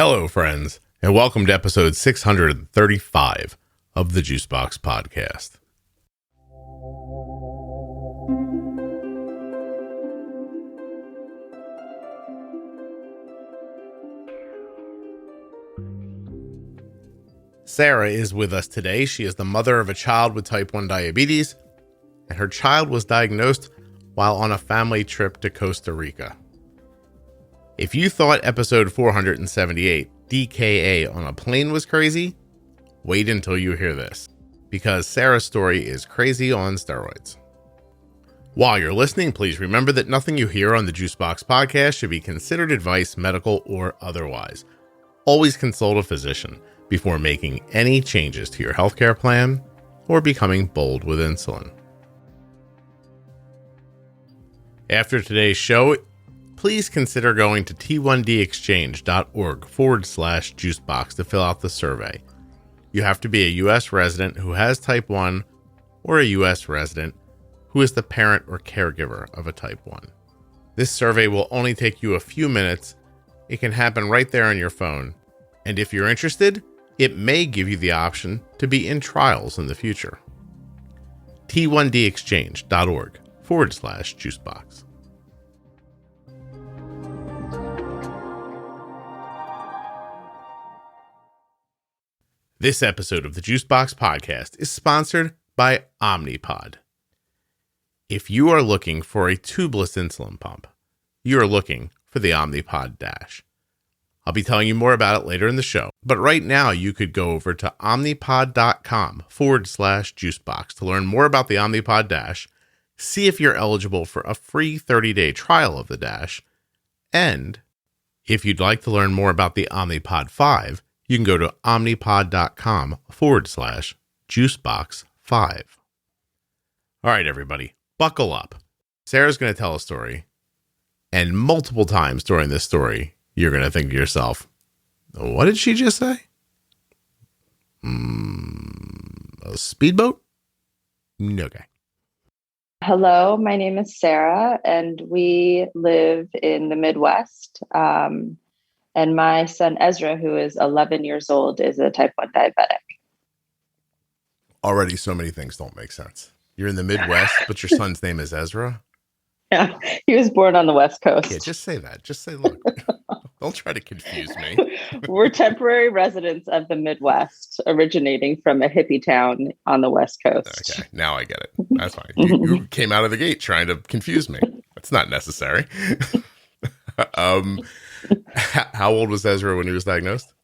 Hello, friends, and welcome to episode 635 of the Juicebox Podcast. Sarah is with us today. She is the mother of a child with type 1 diabetes, and her child was diagnosed while on a family trip to Costa Rica. If you thought episode 478, DKA on a plane, was crazy, wait until you hear this, because Sarah's story is crazy on steroids. While you're listening, please remember that nothing you hear on the Juicebox Podcast should be considered advice, medical or otherwise. Always consult a physician before making any changes to your healthcare plan or becoming bold with insulin. After today's show, please consider going to t1dexchange.org/juicebox to fill out the survey. You have to be a U.S. resident who has type 1 or a U.S. resident who is the parent or caregiver of a type 1. This survey will only take you a few minutes. It can happen right there on your phone. And if you're interested, it may give you the option to be in trials in the future. t1dexchange.org/juicebox. This episode of the Juicebox Podcast is sponsored by Omnipod. If you are looking for a tubeless insulin pump, you are looking for the Omnipod DASH. I'll be telling you more about it later in the show, but right now you could go over to omnipod.com/juicebox to learn more about the Omnipod DASH, see if you're eligible for a free 30-day trial of the DASH, and if you'd like to learn more about the Omnipod 5, you can go to omnipod.com/juicebox5. All right, everybody, buckle up. Sarah's going to tell a story, and multiple times during this story, you're going to think to yourself, what did she just say? A speedboat? Okay. Hello, my name is Sarah, and we live in the Midwest. And my son, Ezra, who is 11 years old, is a type 1 diabetic. Already so many things don't make sense. You're in the Midwest, but your son's name is Ezra? Yeah, he was born on the West Coast. Yeah, just say that. Just say, look, don't try to confuse me. We're temporary residents of the Midwest, originating from a hippie town on the West Coast. Okay, now I get it. That's fine. You came out of the gate trying to confuse me. That's not necessary. How old was Ezra when he was diagnosed?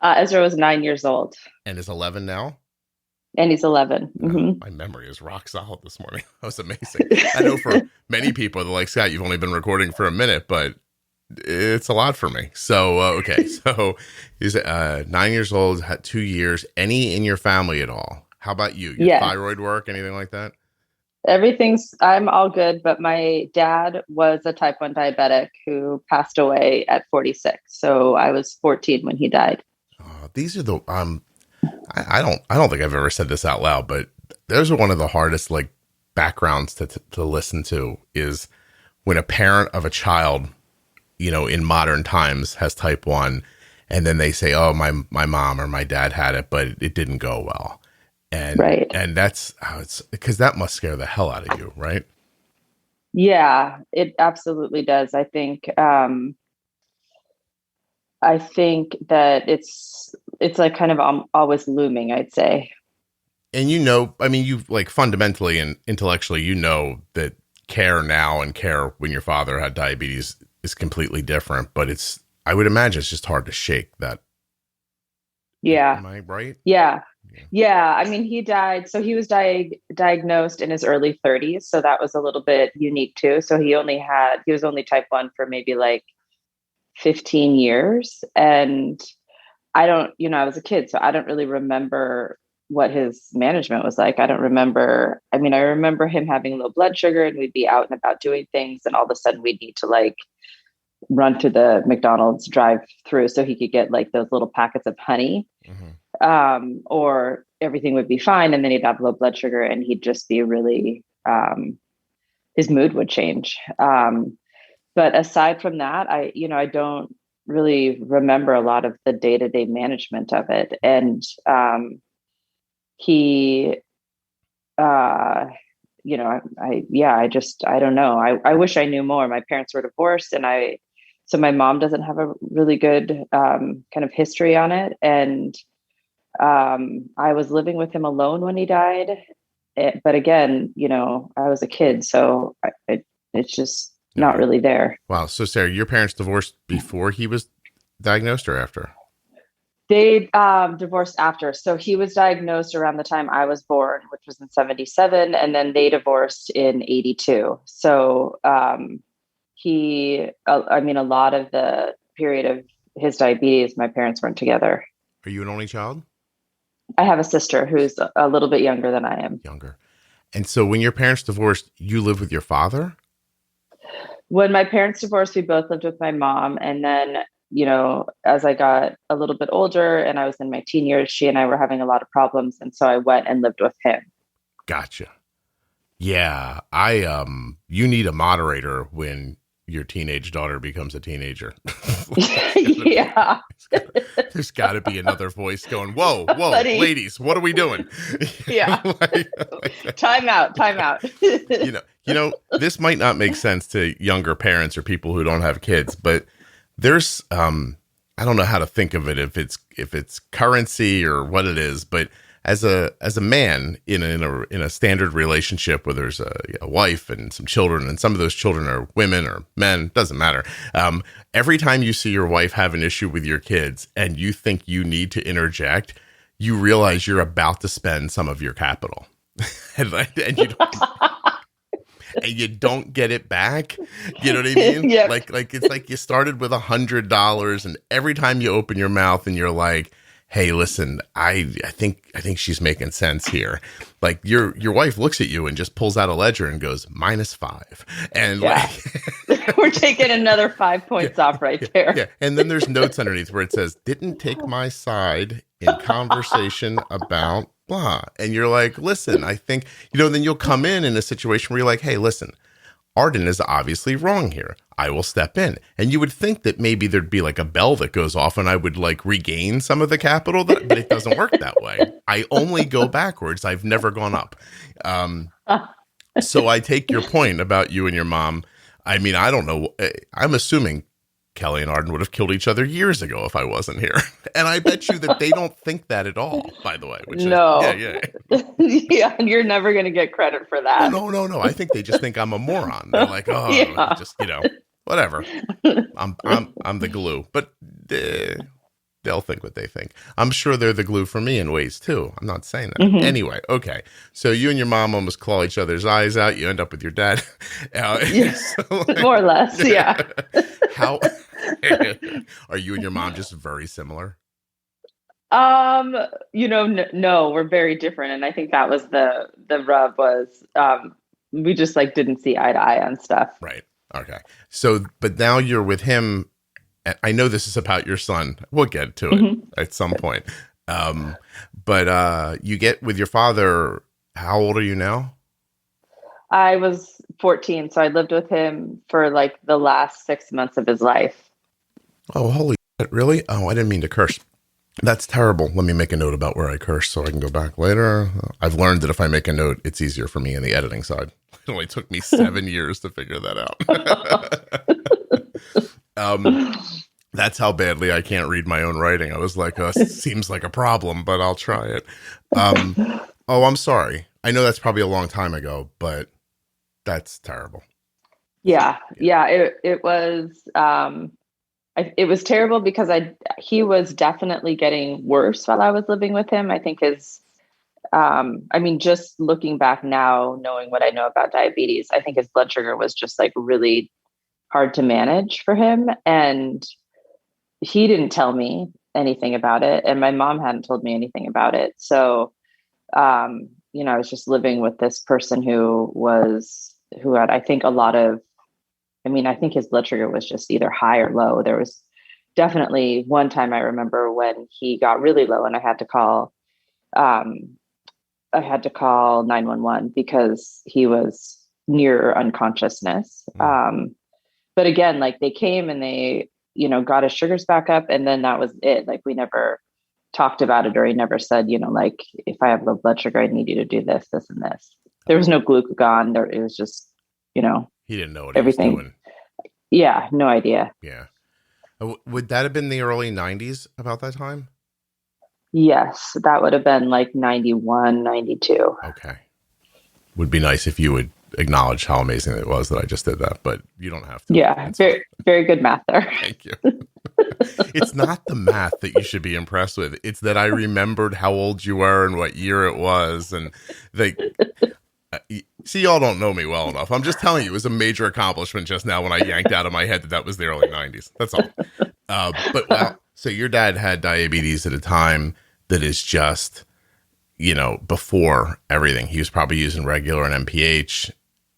Ezra was 9 years old. And is 11 now? And he's 11. Mm-hmm. My memory is rock solid this morning. That was amazing. I know for many people, they're like, Scott, you've only been recording for a minute, but it's a lot for me. So, okay. So he's 9 years old, had 2 years. Any in your family at all? How about you? Your thyroid work, anything like that? I'm all good, but my dad was a type 1 diabetic who passed away at 46. So I was 14 when he died. These are the, I don't think I've ever said this out loud, but those are one of the hardest like backgrounds to listen to, is when a parent of a child, you know, in modern times has type 1, and then they say, oh, my mom or my dad had it, but it didn't go well. And right. And that's how it's, because that must scare the hell out of you, right? Yeah, it absolutely does. I think that it's like kind of always looming, I'd say. And you know, I mean, you like fundamentally and intellectually, you know that care now and care when your father had diabetes is completely different, but I would imagine it's just hard to shake that. Yeah. Am I right? Yeah. Yeah. I mean, he died. So he was diagnosed in his early 30s. So that was a little bit unique too. So he was only type 1 for maybe like 15 years. And I was a kid, so I don't really remember what his management was like. I remember him having low blood sugar, and we'd be out and about doing things. And all of a sudden we'd need to like run through the McDonald's drive through so he could get like those little packets of honey. Mm-hmm. Or everything would be fine. And then he'd have low blood sugar and he'd just be really, his mood would change. But aside from that, I don't really remember a lot of the day-to-day management of it. And he, I don't know. I wish I knew more. My parents were divorced, so my mom doesn't have a really good kind of history on it. And I was living with him alone when he died. But again, I was a kid, so it's just not really there. Wow. So Sarah, your parents divorced before he was diagnosed or after? They divorced after. So he was diagnosed around the time I was born, which was in 1977. And then they divorced in 1982. So a lot of the period of his diabetes, my parents weren't together. Are you an only child? I have a sister who's a little bit younger than I am. Younger. And so when your parents divorced, you lived with your father? When my parents divorced, we both lived with my mom. And then, as I got a little bit older and I was in my teen years, she and I were having a lot of problems. And so I went and lived with him. Gotcha. Yeah. You need a moderator when your teenage daughter becomes a teenager. Yeah. There's got to be another voice going, whoa, Buddy. Ladies, what are we doing? Yeah. Time out. This might not make sense to younger parents or people who don't have kids, but there's, I don't know how to think of it, if it's currency or what it is, but as a man in a standard relationship where there's a wife and some children, and some of those children are women or men, doesn't matter. Every time you see your wife have an issue with your kids and you think you need to interject, you realize you're about to spend some of your capital, and you don't get it back. You know what I mean? Yep. Like it's like you started with $100, and every time you open your mouth and you're like, hey, listen, I think she's making sense here. Like your wife looks at you and just pulls out a ledger and goes -5. And we're taking another 5 points off right there. Yeah. And then there's notes underneath where it says, didn't take my side in conversation about blah. And you're like, listen, I think, then you'll come in a situation where you're like, hey, listen, Arden is obviously wrong here. I will step in. And you would think that maybe there'd be like a bell that goes off and I would like regain some of the capital, but it doesn't work that way. I only go backwards. I've never gone up. So I take your point about you and your mom. I mean, I don't know. I'm assuming Kelly and Arden would have killed each other years ago if I wasn't here. And I bet you that they don't think that at all, by the way. No. Yeah, and you're never going to get credit for that. No. I think they just think I'm a moron. They're like, just, whatever. I'm the glue. But they'll think what they think. I'm sure they're the glue for me in ways too. I'm not saying that. Mm-hmm. Anyway, okay. So you and your mom almost claw each other's eyes out. You end up with your dad. More or less, yeah. How are you and your mom just very similar? No, we're very different. And I think that was the rub was we just like didn't see eye to eye on stuff. Right. Okay. So, but now you're with him. I know this is about your son. We'll get to it at some point. But you get with your father. How old are you now? I was 14. So I lived with him for like the last 6 months of his life. Oh, holy shit. Really? Oh, I didn't mean to curse. That's terrible. Let me make a note about where I curse so I can go back later. I've learned that if I make a note, it's easier for me in the editing side. It only took me 7 years to figure that out. That's how badly I can't read my own writing. I was like, it seems like a problem, but I'll try it. I'm sorry. I know that's probably a long time ago, but that's terrible. Yeah. It was, it was terrible because he was definitely getting worse while I was living with him. I think just looking back now, knowing what I know about diabetes, I think his blood sugar was just like really hard to manage for him. And he didn't tell me anything about it. And my mom hadn't told me anything about it. So, I was just living with this person who had, I think I think his blood sugar was just either high or low. There was definitely one time I remember when he got really low and I had to call 911 because he was near unconsciousness. But again, like they came and they got his sugars back up, and then that was it. Like, we never talked about it, or he never said, like, if I have low blood sugar, I need you to do this, this, and this. There was no glucagon. It was just, he didn't know what everything. He was doing. Yeah, no idea. Yeah. Would that have been the early 90s about that time? Yes, that would have been like 91, 92. Okay. Would be nice if you would acknowledge how amazing it was that I just did that, but you don't have to. Yeah, very, very good math there. Thank you. It's not the math that you should be impressed with. It's that I remembered how old you were and what year it was. And see, y'all don't know me well enough. I'm just telling you, it was a major accomplishment just now when I yanked out of my head that was the early 90s. That's all. But wow. So your dad had diabetes at a time that is just, before everything. He was probably using regular and MPH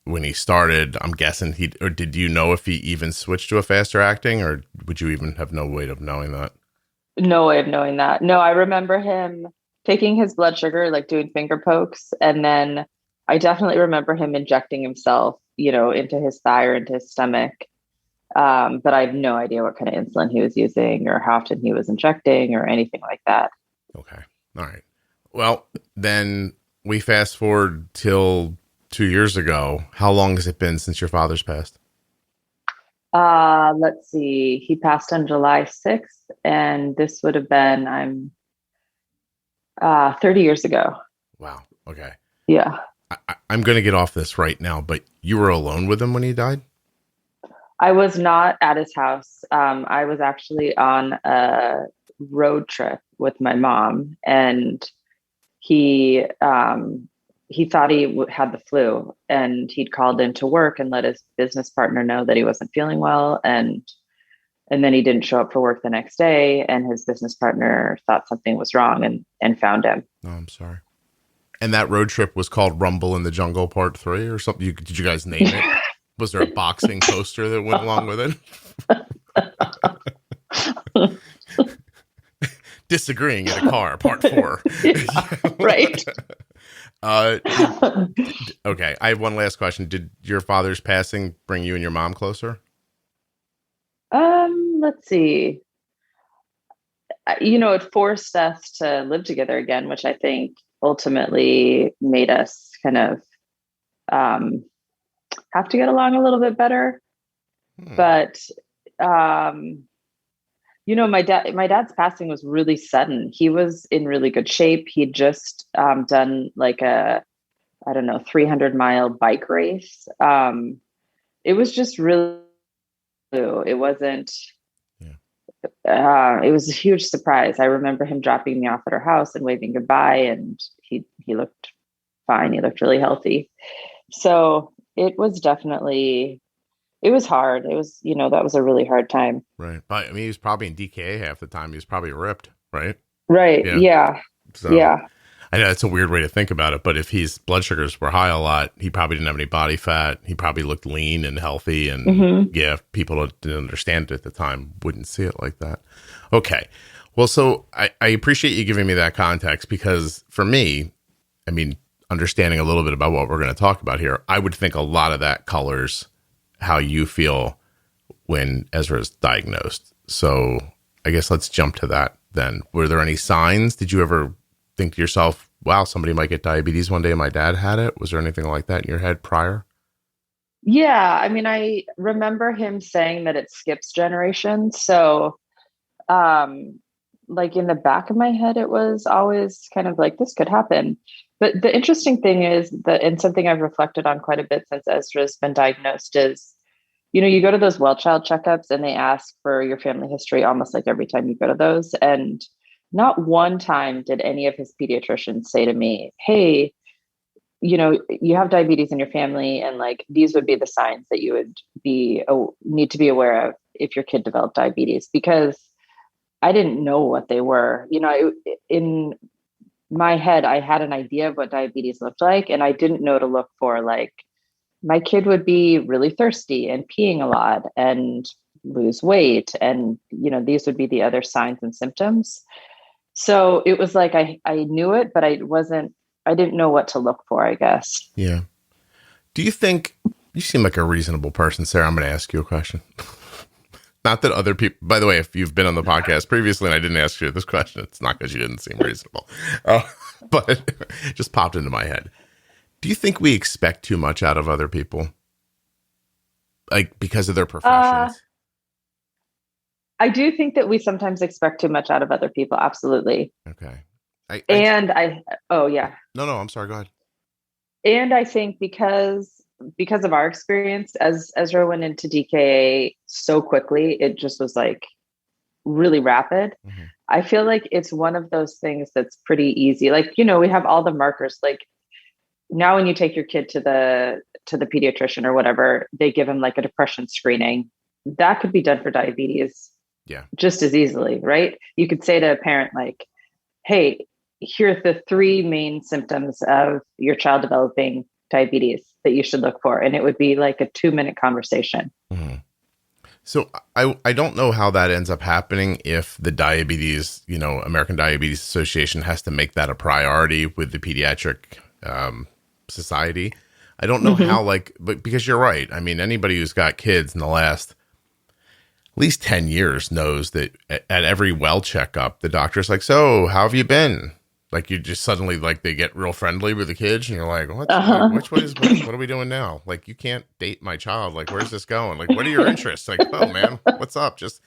when he started. I'm guessing or did you know if he even switched to a faster acting, or would you even have no way of knowing that? No way of knowing that. No, I remember him taking his blood sugar, like doing finger pokes. And then I definitely remember him injecting himself, into his thigh or into his stomach. But I have no idea what kind of insulin he was using or how often he was injecting or anything like that. Okay. All right. Well, then we fast forward till 2 years ago. How long has it been since your father's passed? Let's see. He passed on July 6th, and this would have been 30 years ago. Wow. Okay. Yeah. I'm going to get off this right now, but you were alone with him when he died? I was not at his house. I was actually on a road trip with my mom, and he thought he had the flu, and he'd called into work and let his business partner know that he wasn't feeling well. And then he didn't show up for work the next day, and his business partner thought something was wrong and found him. Oh, I'm sorry. And that road trip was called Rumble in the Jungle Part 3 or something? Did you guys name it? Was there a boxing poster that went along with it? Disagreeing in a car, Part 4. Right. Okay. I have one last question. Did your father's passing bring you and your mom closer? Let's see. It forced us to live together again, which I think ultimately made us kind of have to get along a little bit better. But my dad's passing was really sudden. He was in really good shape. He'd just done like a 300-mile bike race. It was just really, it wasn't, it was a huge surprise. I remember him dropping me off at our house and waving goodbye, and he looked fine. He looked really healthy. So it was definitely, it was hard. It was, that was a really hard time. Right. But I mean, he was probably in DKA half the time. He was probably ripped, right? Right. Yeah. So, yeah. I know it's a weird way to think about it, but if his blood sugars were high a lot, he probably didn't have any body fat. He probably looked lean and healthy. And people that didn't understand it at the time wouldn't see it like that. Okay. Well, so I appreciate you giving me that context, because for me, I mean, understanding a little bit about what we're going to talk about here, I would think a lot of that colors how you feel when Ezra is diagnosed. So I guess let's jump to that then. Were there any signs? Did you ever think to yourself, wow, somebody might get diabetes one day and my dad had it? Was there anything like that in your head prior? Yeah. I mean, I remember him saying that it skips generations. So, like in the back of my head, it was always kind of like, this could happen. But the interesting thing is that, and something I've reflected on quite a bit since Ezra's been diagnosed, is, you go to those well child checkups and they ask for your family history almost like every time you go to those. And not one time did any of his pediatricians say to me, hey, you have diabetes in your family, and like, these would be the signs that you would need to be aware of if your kid developed diabetes, because I didn't know what they were. In my head, I had an idea of what diabetes looked like, and I didn't know to look for, like, my kid would be really thirsty and peeing a lot and lose weight. And, these would be the other signs and symptoms. So it was like, I knew it, but I didn't know what to look for, I guess. Yeah. Do you think, you seem like a reasonable person, Sarah. I'm going to ask you a question. Not that other people, by the way, if you've been on the podcast previously and I didn't ask you this question, it's not because you didn't seem reasonable, but it just popped into my head. Do you think we expect too much out of other people? Like because of their professions? I do think that we sometimes expect too much out of other people. Absolutely. Okay. Oh yeah. No, I'm sorry. Go ahead. And I think because of our experience, as Ezra went into DKA so quickly, it just was like really rapid. Mm-hmm. I feel like it's one of those things that's pretty easy. Like, you know, we have all the markers. Like now when you take your kid to the pediatrician or whatever, they give him like a depression screening. That could be done for diabetes. Yeah. Just as easily, right? You could say to a parent like, hey, here are the 3 main symptoms of your child developing diabetes that you should look for. And it would be like a 2-minute conversation. Mm-hmm. So I don't know how that ends up happening if the diabetes, you know, American Diabetes Association has to make that a priority with the pediatric society. I don't know how, like, but because you're right. I mean, anybody who's got kids in the last at least 10 years knows that at every well checkup, the doctor's like, so how have you been? Like you just suddenly like they get real friendly with the kids and you're like, what are we doing now? Like, you can't date my child. Like, where's this going? Like, what are your interests? Like, oh man, what's up? Just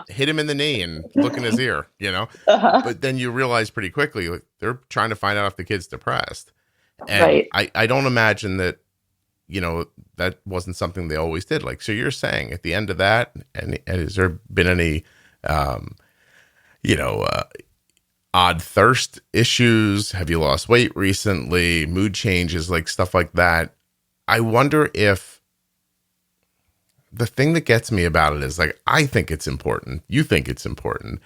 hit him in the knee and look in his ear, you know? But then you realize pretty quickly, like, they're trying to find out if the kid's depressed. And right. I don't imagine that, you know, that wasn't something they always did. Like, so you're saying at the end of that, and has there been any, odd thirst issues? Have you lost weight recently? Mood changes, like stuff like that. I wonder if the thing that gets me about it is like, I think it's important. You think it's important,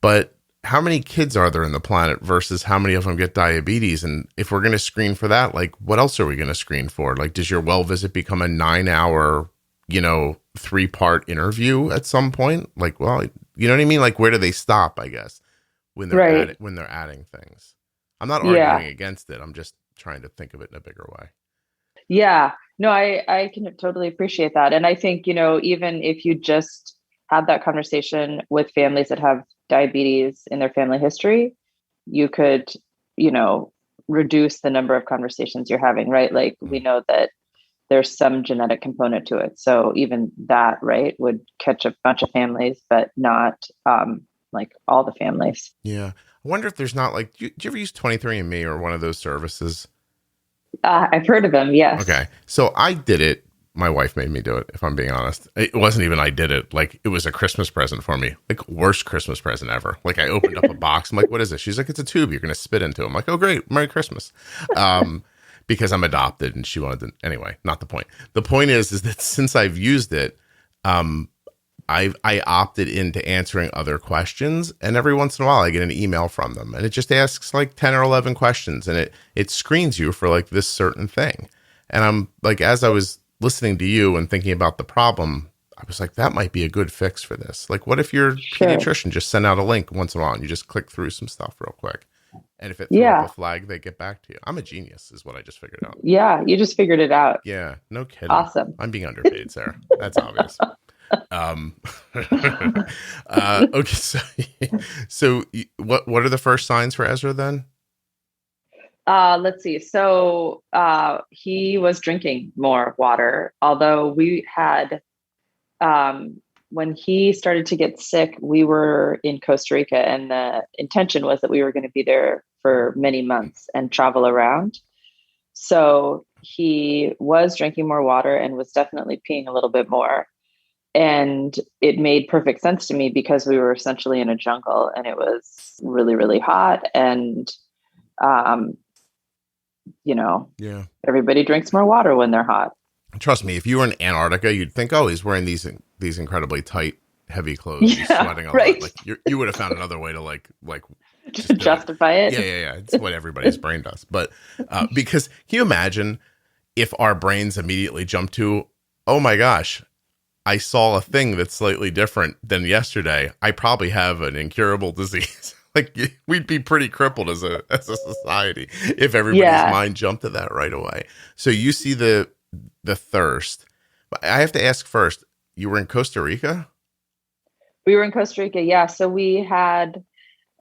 but how many kids are there in the planet versus how many of them get diabetes? And if we're going to screen for that, like what else are we going to screen for? Like, does your well visit become a 9-hour, 3-part interview at some point? Like, well, you know what I mean? Like, where do they stop, I guess, when they're when they're adding things? I'm not arguing against it. I'm just trying to think of it in a bigger way. Yeah, no, I can totally appreciate that. And I think, even if you just had that conversation with families that have diabetes in their family history, you could, reduce the number of conversations you're having, right? Like we know that there's some genetic component to it. So even that, right, would catch a bunch of families, but not like all the families. Yeah. I wonder if there's not like, do you ever use 23andMe or one of those services? I've heard of them. Yes. Okay. So I did it. My wife made me do it, if I'm being honest. It wasn't even I did it. Like, it was a Christmas present for me. Like, worst Christmas present ever. Like, I opened up a box. I'm like, what is this? She's like, it's a tube you're going to spit into. I'm like, oh, great. Merry Christmas. Because I'm adopted and she wanted to. Anyway, not the point. The point is that since I've used it, I opted into answering other questions. And every once in a while, I get an email from them. And it just asks like 10 or 11 questions. And it screens you for like this certain thing. And I'm like, as I was listening to you and thinking about the problem, I was like, that might be a good fix for this. Like, what if your pediatrician just sent out a link once in a while and you just click through some stuff real quick? And if it threw up a flag, they get back to you. I'm a genius is what I just figured out. Yeah, you just figured it out. Yeah, no kidding. Awesome. I'm being underpaid, Sarah. That's obvious. Okay, so what are the first signs for Ezra then? Let's see. So he was drinking more water, although we had, when he started to get sick, we were in Costa Rica and the intention was that we were going to be there for many months and travel around. So he was drinking more water and was definitely peeing a little bit more. And it made perfect sense to me because we were essentially in a jungle and it was really, really hot. And, everybody drinks more water when they're hot. Trust me, if you were in Antarctica, you'd think, oh, he's wearing these incredibly tight, heavy clothes. He's sweating a lot. Like you would have found another way to like just justify it. Yeah. It's what everybody's brain does. But because can you imagine if our brains immediately jump to, oh my gosh, I saw a thing that's slightly different than yesterday. I probably have an incurable disease. Like we'd be pretty crippled as a society if everybody's mind jumped to that right away. So you see the thirst. I have to ask first, you were in Costa Rica? We were in Costa Rica. Yeah. So we had,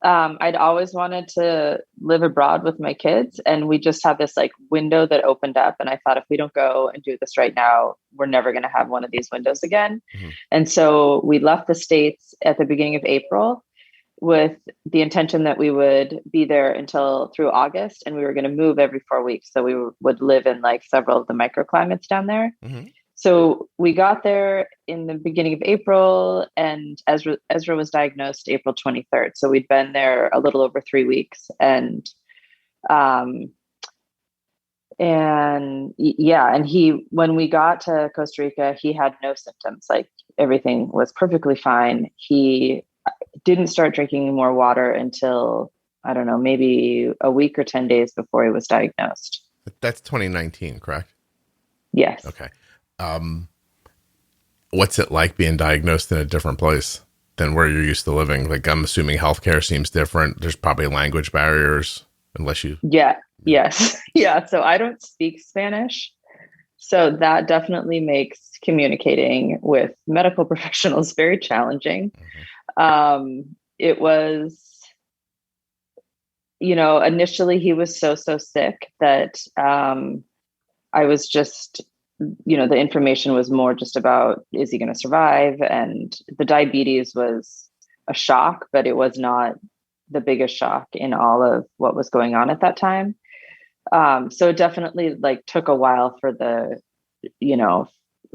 I'd always wanted to live abroad with my kids, and we just had this like window that opened up. And I thought, if we don't go and do this right now, we're never going to have one of these windows again. Mm-hmm. And so we left the States at the beginning of April with the intention that we would be there until through August, and we were going to move every 4 weeks. So we would live in like several of the microclimates down there. Mm-hmm. So we got there in the beginning of April, and Ezra was diagnosed April 23rd. So we'd been there a little over 3 weeks, and when we got to Costa Rica, he had no symptoms. Like, everything was perfectly fine. He didn't start drinking more water until, I don't know, maybe a week or 10 days before he was diagnosed. That's 2019, correct? Yes. Okay. What's it like being diagnosed in a different place than where you're used to living? Like, I'm assuming healthcare seems different. There's probably language barriers unless you. Yeah. Yes. Yeah. So I don't speak Spanish. So that definitely makes communicating with medical professionals very challenging. Mm-hmm. It was, initially he was so sick that I was just, the information was more just about, is he going to survive? And the diabetes was a shock, but it was not the biggest shock in all of what was going on at that time. So it definitely like took a while for the,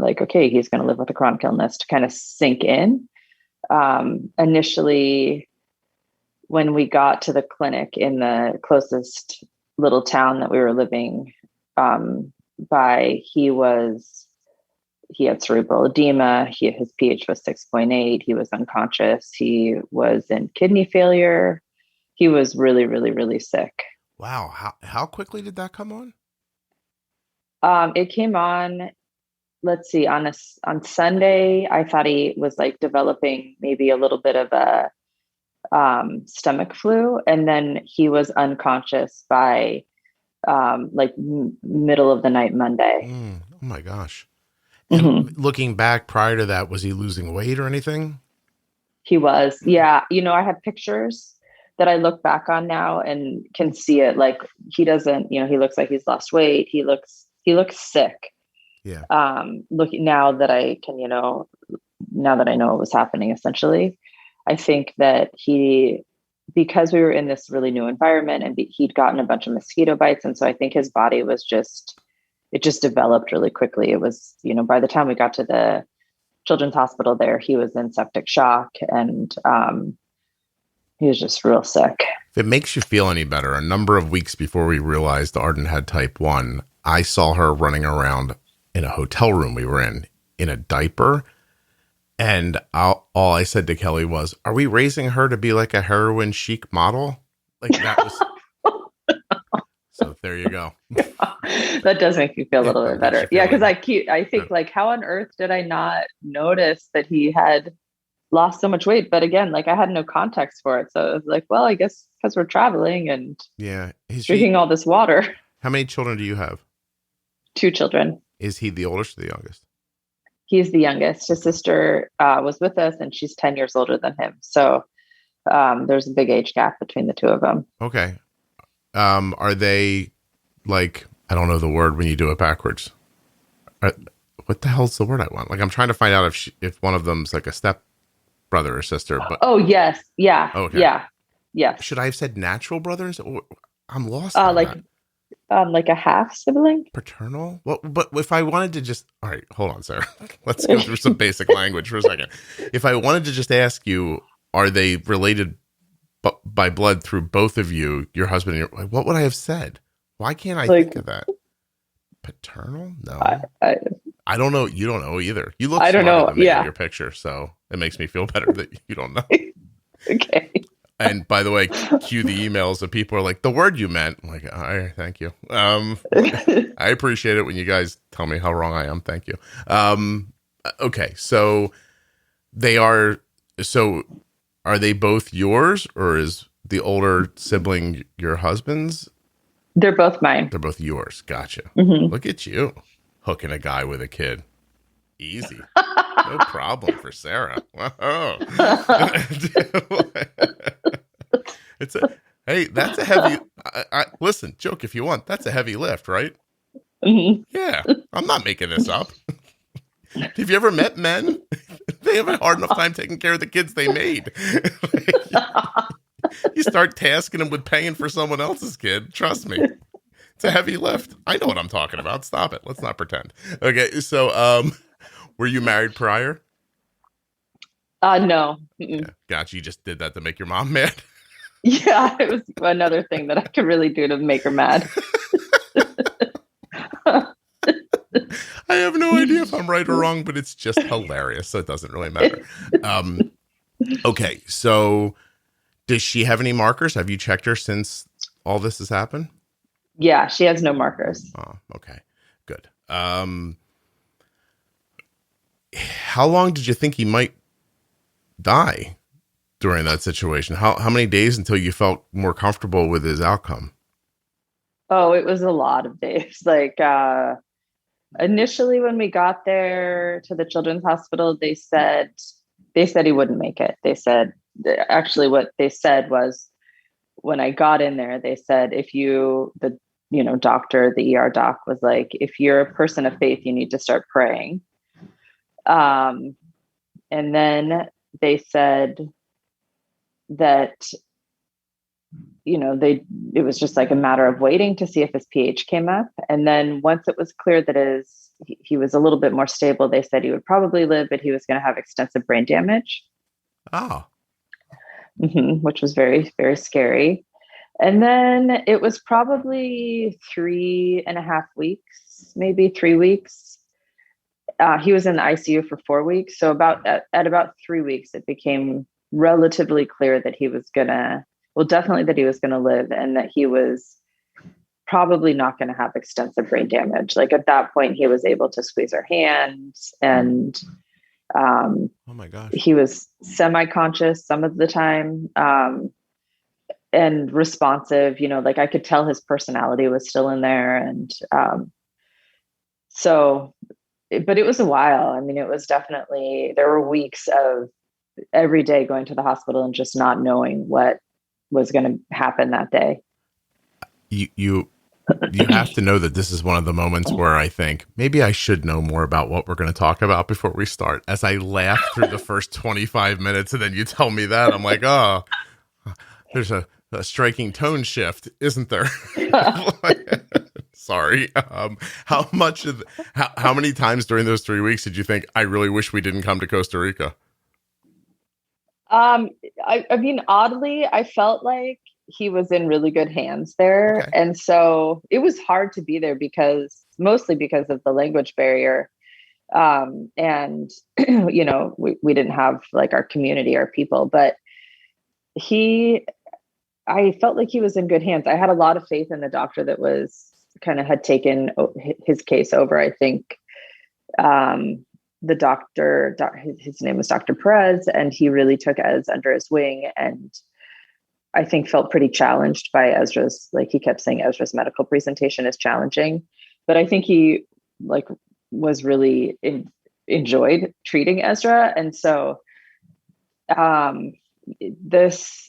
okay, he's going to live with a chronic illness to kind of sink in. Initially, when we got to the clinic in the closest little town that we were living by, he had cerebral edema. His pH was 6.8. He was unconscious. He was in kidney failure. He was really, really, really sick. Wow. How quickly did that come on? It came on, let's see, on Sunday. I thought he was like developing maybe a little bit of a stomach flu, and then he was unconscious by middle of the night Monday. Oh my gosh. And looking back prior to that, was he losing weight or anything? He was. Yeah. I have pictures that I look back on now and can see it. Like, he doesn't, he looks like he's lost weight. He looks sick. Yeah. Looking now that I can, now that I know what was happening, essentially, I think that because we were in this really new environment and he'd gotten a bunch of mosquito bites. And so I think his body was it just developed really quickly. It was, by the time we got to the children's hospital there, he was in septic shock, and he was just real sick. If it makes you feel any better, a number of weeks before we realized Arden had type 1, I saw her running around in a hotel room we were in a diaper. And all I said to Kelly was, "Are we raising her to be like a heroin chic model?" Like, that was. So there you go. That does make me feel a little bit better. Yeah, because I think like, how on earth did I not notice that he had lost so much weight? But again, like, I had no context for it, so it was like, well, I guess because we're traveling and drinking all this water. How many children do you have? 2 children. Is he the oldest or the youngest? He's the youngest. His sister was with us, and she's 10 years older than him. So there's a big age gap between the two of them. Okay. Are they, like, I don't know the word when you do it backwards. What the hell's the word I want? Like, I'm trying to find out if one of them's like a step brother or sister. But oh, yes. Yeah. Okay. Yeah. Yes. Should I have said natural brothers? Or I'm lost. Like a half sibling? Paternal? Well, but if I wanted to just, all right, hold on, Sarah. Let's go through some basic language for a second. If I wanted to just ask you, are they related by blood through both of you, your husband and what would I have said? Why can't I think of that? Paternal? No. I don't know. You don't know either. You look smarter than me in your picture, so it makes me feel better that you don't know. Okay. And by the way, cue the emails that people are like, the word you meant. I'm like, all right, thank you. I appreciate it when you guys tell me how wrong I am. Thank you. Okay. So are they both yours, or is the older sibling your husband's? They're both mine. They're both yours. Gotcha. Mm-hmm. Look at you hooking a guy with a kid. Easy. No problem for Sarah. Wow. Hey, that's a heavy. Listen, joke if you want. That's a heavy lift, right? Mhm. Yeah, I'm not making this up. Have you ever met men? They have a hard enough time taking care of the kids they made. You start tasking them with paying for someone else's kid. Trust me. It's a heavy lift. I know what I'm talking about. Stop it. Let's not pretend. Okay, so were you married prior? No. Yeah, gotcha. You just did that to make your mom mad. Yeah, it was another thing that I could really do to make her mad. I have no idea if I'm right or wrong, but it's just hilarious, so it doesn't really matter. Okay, so does she have any markers? Have you checked her since all this has happened? Yeah, she has no markers. Oh, okay, good. How long did you think he might die during that situation? How many days until you felt more comfortable with his outcome? Oh, it was a lot of days. Like initially when we got there to the children's hospital, they said he wouldn't make it. They said, actually what they said was, when I got in there, they said, doctor, the ER doc was like, if you're a person of faith, you need to start praying. And then they said that, it was just like a matter of waiting to see if his pH came up. And then once it was clear that he was a little bit more stable, they said he would probably live, but he was going to have extensive brain damage. Oh, which was very, very scary. And then it was probably 3.5 weeks, maybe 3 weeks. He was in the ICU for 4 weeks. So at about 3 weeks, it became relatively clear that he was definitely that he was going to live, and that he was probably not going to have extensive brain damage. Like at that point, he was able to squeeze our hands, and oh my gosh, he was semi-conscious some of the time, and responsive. Like I could tell his personality was still in there, and but it was a while. I mean, it was definitely, there were weeks of every day going to the hospital and just not knowing what was going to happen that day. You have to know that this is one of the moments where I think maybe I should know more about what we're going to talk about before we start. As I laugh through the first 25 minutes and then you tell me that, I'm like, oh, there's a striking tone shift, isn't there? Sorry. How many times during those 3 weeks did you think, I really wish we didn't come to Costa Rica? I mean, oddly, I felt like he was in really good hands there. Okay. And so it was hard to be there mostly because of the language barrier. And, we didn't have like our community, our people, but I felt like he was in good hands. I had a lot of faith in the doctor that had taken his case over. I think, the doctor, his name was Dr. Perez, and he really took Ez under his wing, and I think felt pretty challenged by Ezra's, like he kept saying Ezra's medical presentation is challenging, but I think he was really enjoyed treating Ezra. And so the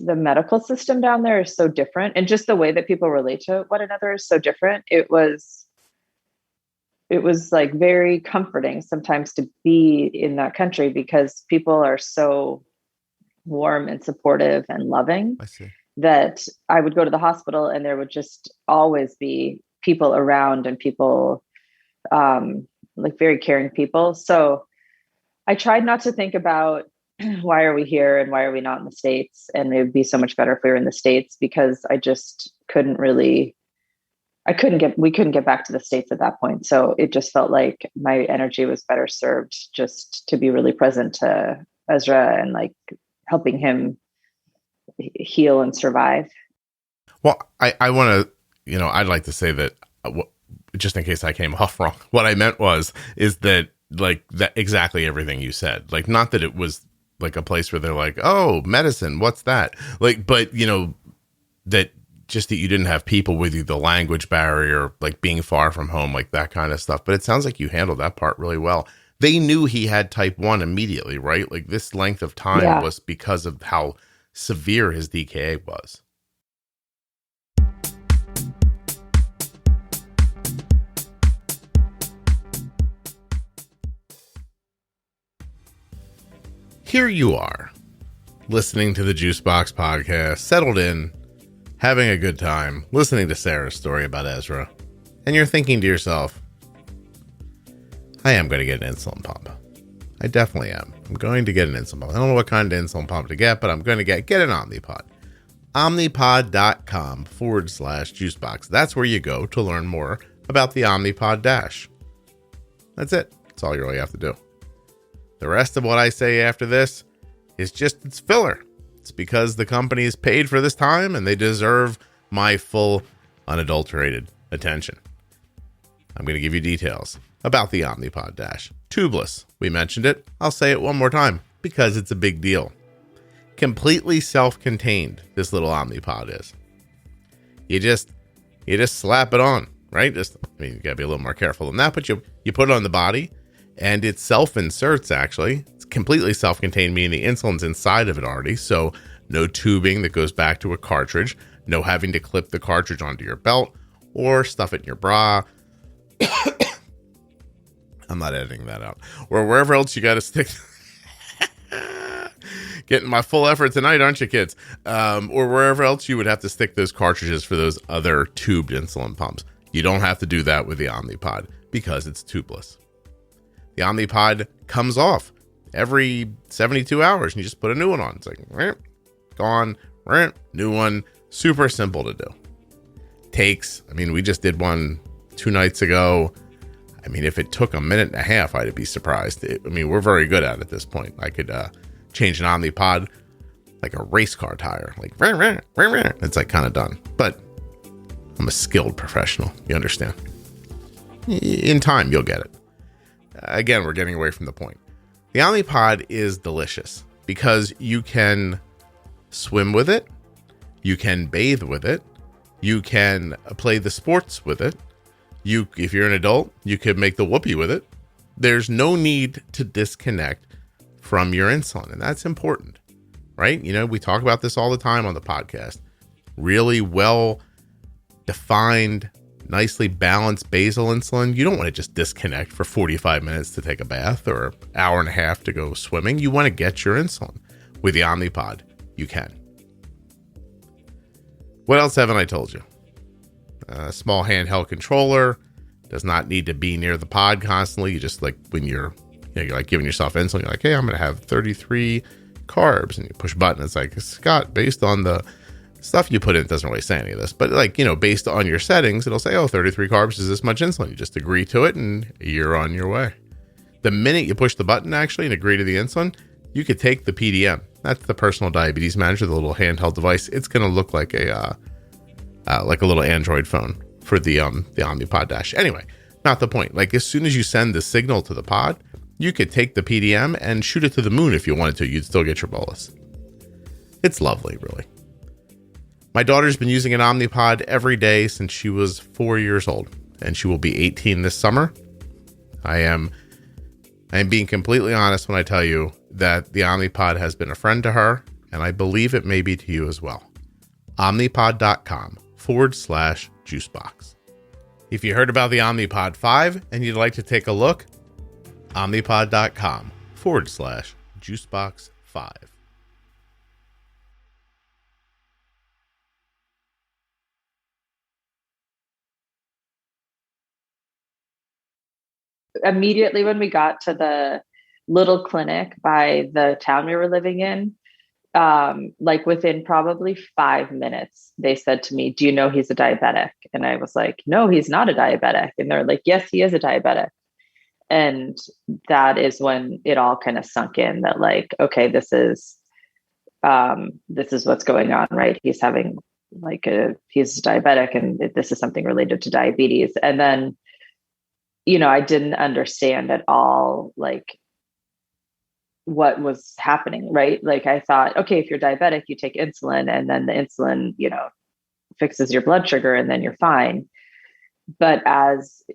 medical system down there is so different, and just the way that people relate to one another is so different. It was like very comforting sometimes to be in that country because people are so warm and supportive and loving. I see. That I would go to the hospital and there would just always be people around, and people, like very caring people. So I tried not to think about why are we here and why are we not in the States? And it would be so much better if we were in the States, because I just we couldn't get back to the States at that point. So it just felt like my energy was better served just to be really present to Ezra and like helping him heal and survive. Well, I want to, I'd like to say that just in case I came off wrong, what I meant is that like that exactly everything you said, like, not that it was like a place where they're like, oh, medicine, what's that? Like, but that just that you didn't have people with you, the language barrier, like being far from home, like that kind of stuff. But it sounds like you handled that part really well. They knew he had type 1 immediately, right? Like this length of time was because of how severe his DKA was. Here you are, listening to the Juicebox Podcast, settled in, having a good time, listening to Sarah's story about Ezra, and you're thinking to yourself, I am going to get an insulin pump. I definitely am. I'm going to get an insulin pump. I don't know what kind of insulin pump to get, but I'm going to get an Omnipod. Omnipod.com/juicebox. That's where you go to learn more about the Omnipod DASH. That's it. That's all you really have to do. The rest of what I say after this is just it's filler. It's because the company is paid for this time and they deserve my full, unadulterated attention. I'm going to give you details about the Omnipod DASH. Tubeless. We mentioned it. I'll say it one more time because it's a big deal. Completely self-contained, this little Omnipod is. You just slap it on, right? You gotta be a little more careful than that, but you put it on the body and it self-inserts actually. It's completely self-contained, meaning the insulin's inside of it already. So no tubing that goes back to a cartridge, no having to clip the cartridge onto your belt or stuff it in your bra. I'm not editing that out. Or wherever else you got to stick. Getting my full effort tonight, aren't you, kids? Or wherever else you would have to stick those cartridges for those other tubed insulin pumps. You don't have to do that with the Omnipod because it's tubeless. The Omnipod comes off every 72 hours and you just put a new one on. It's like, gone, new one. Super simple to do. We just did one 2 nights ago. If it took a minute and a half, I'd be surprised. We're very good at it at this point. I could change an Omnipod like a race car tire. Like, it's like kind of done. But I'm a skilled professional. You understand? In time, you'll get it. Again, we're getting away from the point. The Omnipod is delicious because you can swim with it. You can bathe with it. You can play the sports with it. If you're an adult, you could make the whoopee with it. There's no need to disconnect from your insulin. And that's important, right? We talk about this all the time on the podcast. Really well defined, nicely balanced basal insulin. You don't want to just disconnect for 45 minutes to take a bath or an hour and a half to go swimming. You want to get your insulin. With the Omnipod, you can. What else haven't I told you? A small handheld controller. Does not need to be near the pod constantly. You just when you're like giving yourself insulin, you're like, hey, I'm going to have 33 carbs. And you push a button. It's like, Scott, based on the stuff you put in, it doesn't really say any of this. But based on your settings, it'll say, 33 carbs is this much insulin. You just agree to it and you're on your way. The minute you push the button actually and agree to the insulin, you could take the PDM. That's the personal diabetes manager, the little handheld device. It's going to look like a little Android phone for the Omnipod DASH. Anyway, not the point. As soon as you send the signal to the pod, you could take the PDM and shoot it to the moon if you wanted to. You'd still get your bolus. It's lovely, really. My daughter's been using an Omnipod every day since she was 4 years old, and she will be 18 this summer. I am being completely honest when I tell you that the Omnipod has been a friend to her, and I believe it may be to you as well. Omnipod.com/juicebox. If you heard about the Omnipod 5 and you'd like to take a look, Omnipod.com/juicebox5. Immediately when we got to the little clinic by the town we were living in, within probably 5 minutes, they said to me, do you know he's a diabetic? And I was like, no, he's not a diabetic. And they're like, yes, he is a diabetic. And that is when it all kind of sunk in that okay, this is what's going on, right? He's having he's diabetic and this is something related to diabetes. And then, I didn't understand at all, what was happening, right? I thought, okay, if you're diabetic, you take insulin and then the insulin, fixes your blood sugar and then you're fine. But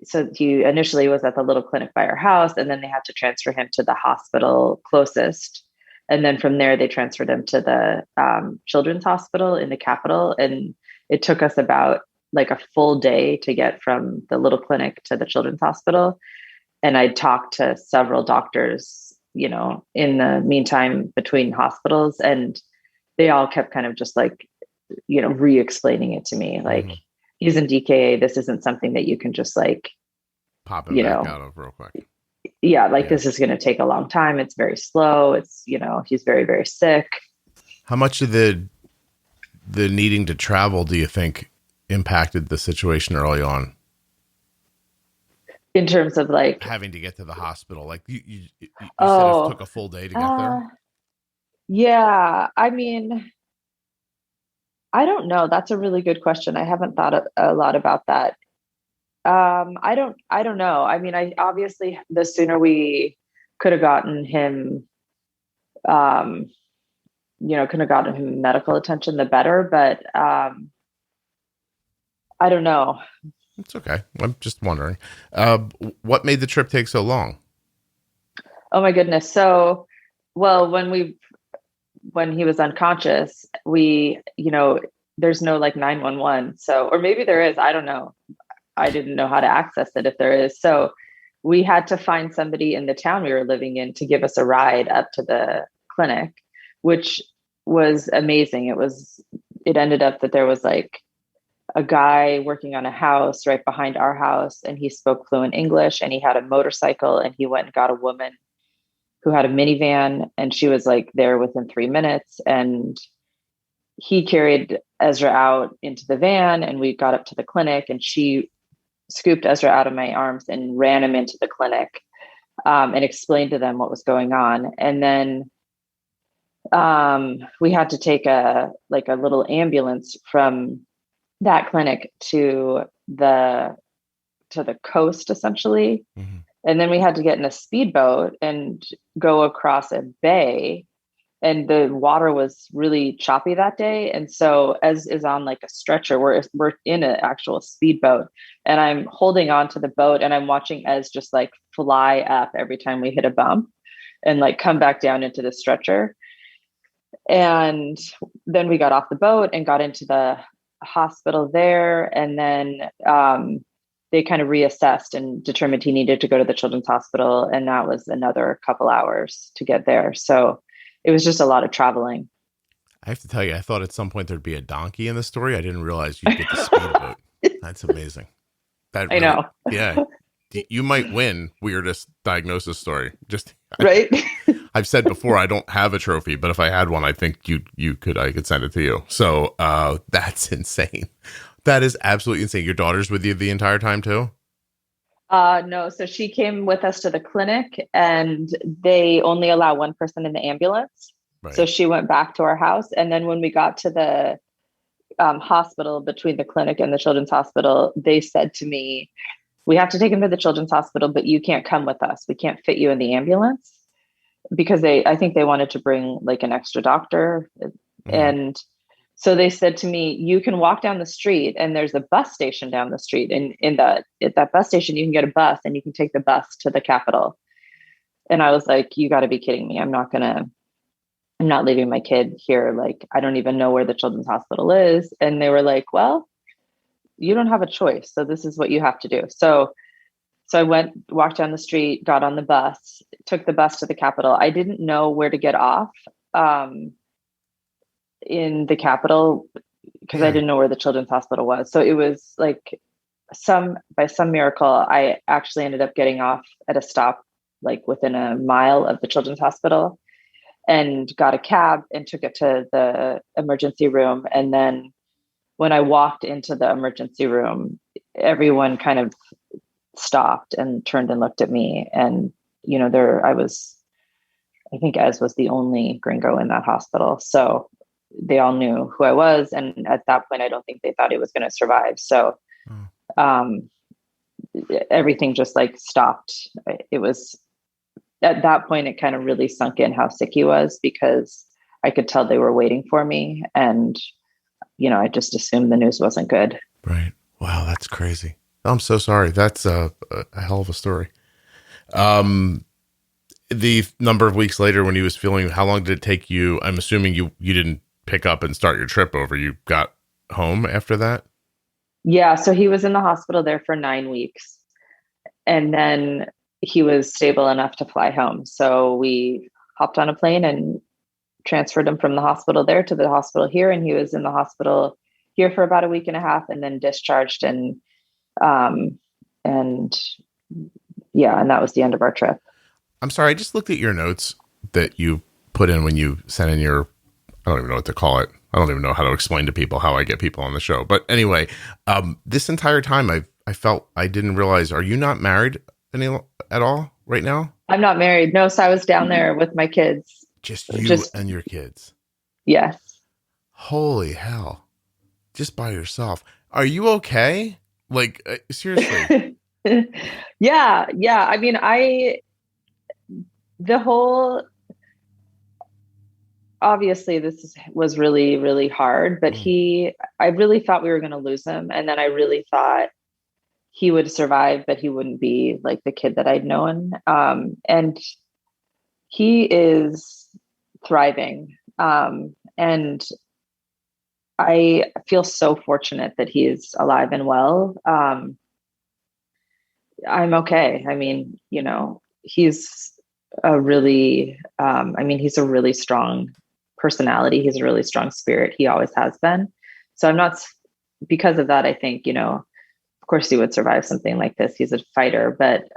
so he initially was at the little clinic by our house, and then they had to transfer him to the hospital closest. And then from there, they transferred him to the children's hospital in the capital. And it took us about like a full day to get from the little clinic to the children's hospital. And I talked to several doctors, in the meantime between hospitals, and they all kept kind of just like, re-explaining it to me. Like, he's in DKA. This isn't something that you can just like pop it back out of real quick. Yeah. This is going to take a long time. It's very slow. It's, he's very, very sick. How much of the needing to travel do you think impacted the situation early on? In terms of like having to get to the hospital, like you said it took a full day to get there. Yeah. I mean, I don't know. That's a really good question. I haven't thought a lot about that. I don't know. I mean, obviously the sooner we could have gotten him, could have gotten him medical attention, the better, but, I don't know. It's okay. I'm just wondering, what made the trip take so long? Oh my goodness. So, well, when he was unconscious, there's no like 911. So, or maybe there is, I don't know. I didn't know how to access it if there is. So we had to find somebody in the town we were living in to give us a ride up to the clinic, which was amazing. It ended up that there was like a guy working on a house right behind our house, and he spoke fluent English, and he had a motorcycle, and he went and got a woman who had a minivan, and she was like there within 3 minutes, and he carried Ezra out into the van, and we got up to the clinic, and she scooped Ezra out of my arms and ran him into the clinic, and explained to them what was going on. And then we had to take a little ambulance from that clinic to the coast, essentially. Mm-hmm. And then we had to get in a speedboat and go across a bay, and the water was really choppy that day. And so Ez is on like a stretcher. We're in an actual speedboat, and I'm holding on to the boat, and I'm watching Ez just like fly up every time we hit a bump and like come back down into the stretcher. And then we got off the boat and got into the hospital there. And then they kind of reassessed and determined he needed to go to the children's hospital. And that was another couple hours to get there. So it was just a lot of traveling. I have to tell you, I thought at some point there'd be a donkey in the story. I didn't realize you'd get the speedboat. That's amazing. I know. Yeah. You might win weirdest diagnosis story. Right. I've said before, I don't have a trophy, but if I had one, I think I could send it to you. So that's insane. That is absolutely insane. Your daughter's with you the entire time too? No. So she came with us to the clinic, and they only allow one person in the ambulance. Right. So she went back to our house. And then when we got to the hospital between the clinic and the children's hospital, they said to me, "We have to take him to the children's hospital, but you can't come with us. We can't fit you in the ambulance." Because I think they wanted to bring like an extra doctor. Mm-hmm. And so they said to me, "You can walk down the street, and there's a bus station down the street. And at that bus station, you can get a bus, and you can take the bus to the Capitol." And I was like, "You got to be kidding me. I'm not leaving my kid here. Like, I don't even know where the children's hospital is." And they were like, "Well, you don't have a choice. So this is what you have to do." So I walked down the street, got on the bus, took the bus to the Capitol. I didn't know where to get off in the Capitol because I didn't know where the children's hospital was. So it was like by some miracle, I actually ended up getting off at a stop like within a mile of the children's hospital, and got a cab and took it to the emergency room. And then when I walked into the emergency room, everyone kind of stopped and turned and looked at me. And, I think Ez was the only gringo in that hospital. So they all knew who I was. And at that point, I don't think they thought he was going to survive. So everything just like stopped. It was at that point, it kind of really sunk in how sick he was, because I could tell they were waiting for me. And, I just assumed the news wasn't good. Right. Wow. That's crazy. I'm so sorry. That's a hell of a story. The number of weeks later when he was feeling, how long did it take you? I'm assuming you didn't pick up and start your trip over. You got home after that? Yeah. So he was in the hospital there for 9 weeks. And then he was stable enough to fly home. So we hopped on a plane and transferred him from the hospital there to the hospital here. And he was in the hospital here for about a week and a half and then discharged. And yeah, and that was the end of our trip. I'm sorry. I just looked at your notes that you put in when you sent in your, I don't even know what to call it. I don't even know how to explain to people how I get people on the show. But anyway, this entire time I felt I didn't realize, are you not married at all right now? I'm not married. No. So I was down there with my kids. Just you and your kids. Yes. Holy hell. Just by yourself. Are you okay? Like, seriously. Yeah. I mean, obviously this was really, really hard, but I really thought we were going to lose him. And then I really thought he would survive, but he wouldn't be like the kid that I'd known. And he is thriving. And I feel so fortunate that he's alive and well. I'm okay. I mean, he's he's a really strong personality. He's a really strong spirit. He always has been. So because of that, I think, of course he would survive something like this. He's a fighter, but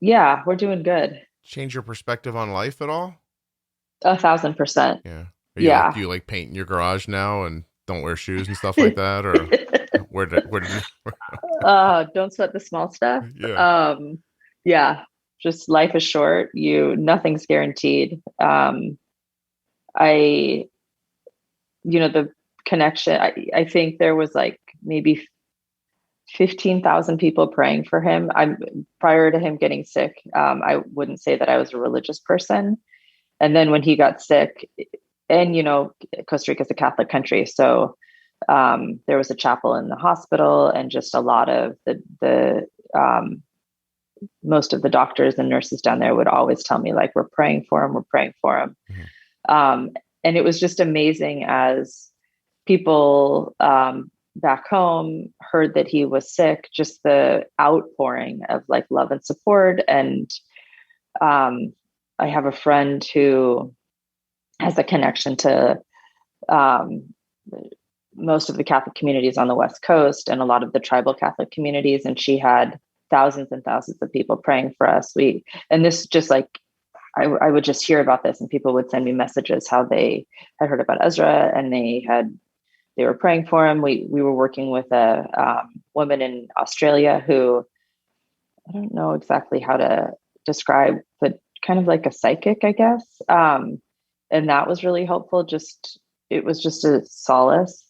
yeah, we're doing good. Change your perspective on life at all? 1,000%. Yeah. Do you like paint in your garage now and don't wear shoes and stuff like that? Or where did you? Don't sweat the small stuff. Yeah. Yeah. Just life is short. Nothing's guaranteed. The connection, I think there was like maybe 15,000 people praying for him. Prior to him getting sick. I wouldn't say that I was a religious person. And then when he got sick, and, Costa Rica is a Catholic country. So there was a chapel in the hospital, and just a lot of the most of the doctors and nurses down there would always tell me, like, we're praying for him. We're praying for him. Mm-hmm. And it was just amazing as people back home heard that he was sick, just the outpouring of like love and support. And I have a friend who has a connection to most of the Catholic communities on the West Coast and a lot of the tribal Catholic communities. And she had thousands and thousands of people praying for us. And this just like, I would just hear about this and people would send me messages how they had heard about Ezra and they were praying for him. We were working with a woman in Australia who, I don't know exactly how to describe, but kind of like a psychic, I guess. And that was really helpful. It was just a solace.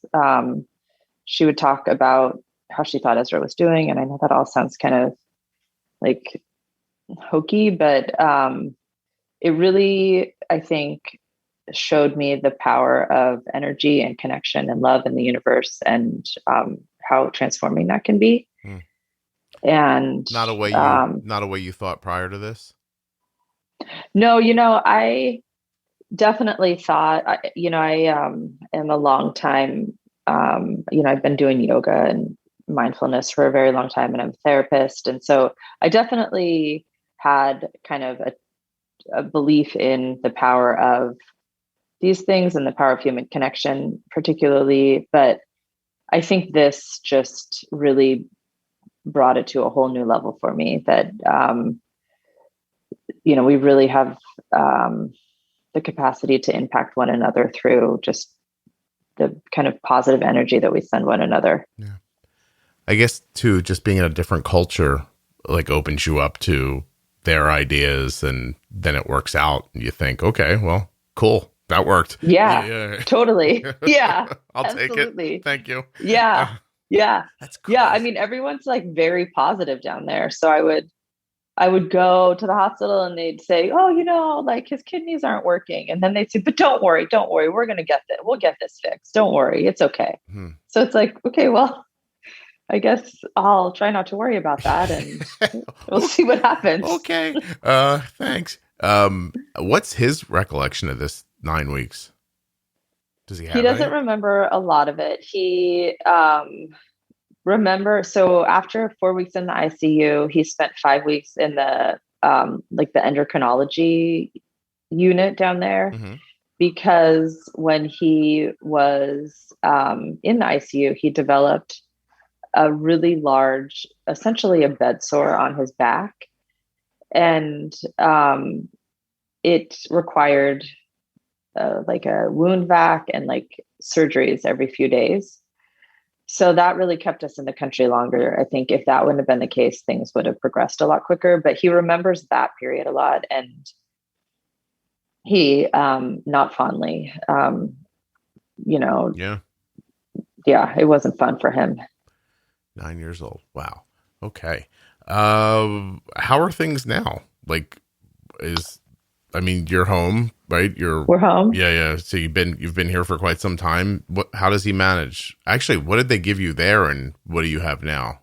She would talk about how she thought Ezra was doing. And I know that all sounds kind of like hokey, but it really, I think, showed me the power of energy and connection and love in the universe and how transforming that can be. And not a way you thought prior to this. No, I definitely thought, I am a long time, I've been doing yoga and mindfulness for a very long time, and I'm a therapist. And so I definitely had kind of a belief in the power of these things and the power of human connection, particularly. But I think this just really brought it to a whole new level for me that, we really have the capacity to impact one another through just the kind of positive energy that we send one another. Yeah. I guess too, just being in a different culture, like opens you up to their ideas, and then it works out and you think, okay, well, cool. That worked. Yeah. Totally. Yeah. I'll absolutely. take it. Thank you. Yeah. Yeah. That's cool. Yeah. I mean, everyone's like very positive down there. So I would go to the hospital and they'd say, oh, like his kidneys aren't working. And then they'd say, but don't worry. We're going to get this. We'll get this fixed. Don't worry. It's okay. So it's like, okay, well, I guess I'll try not to worry about that, and we'll see what happens. Okay. Thanks. What's his recollection of this 9 weeks? Does he have He doesn't any? remember a lot of it. He remember so after 4 weeks in the ICU, he spent 5 weeks in the like the endocrinology unit down there, Mm-hmm. because when he was in the ICU, he developed a really large, essentially a bed sore on his back, and it required like a wound vac and like surgeries every few days. So that really kept us in the country longer. I think if that wouldn't have been the case, things would have progressed a lot quicker. But he remembers that period a lot, and he not fondly, Yeah. yeah, it wasn't fun for him. 9 years old. Wow. Okay. How are things now? Like, you're home, right? We're home. Yeah. So you've been here for quite some time. How does he manage? Actually, what did they give you there, and what do you have now?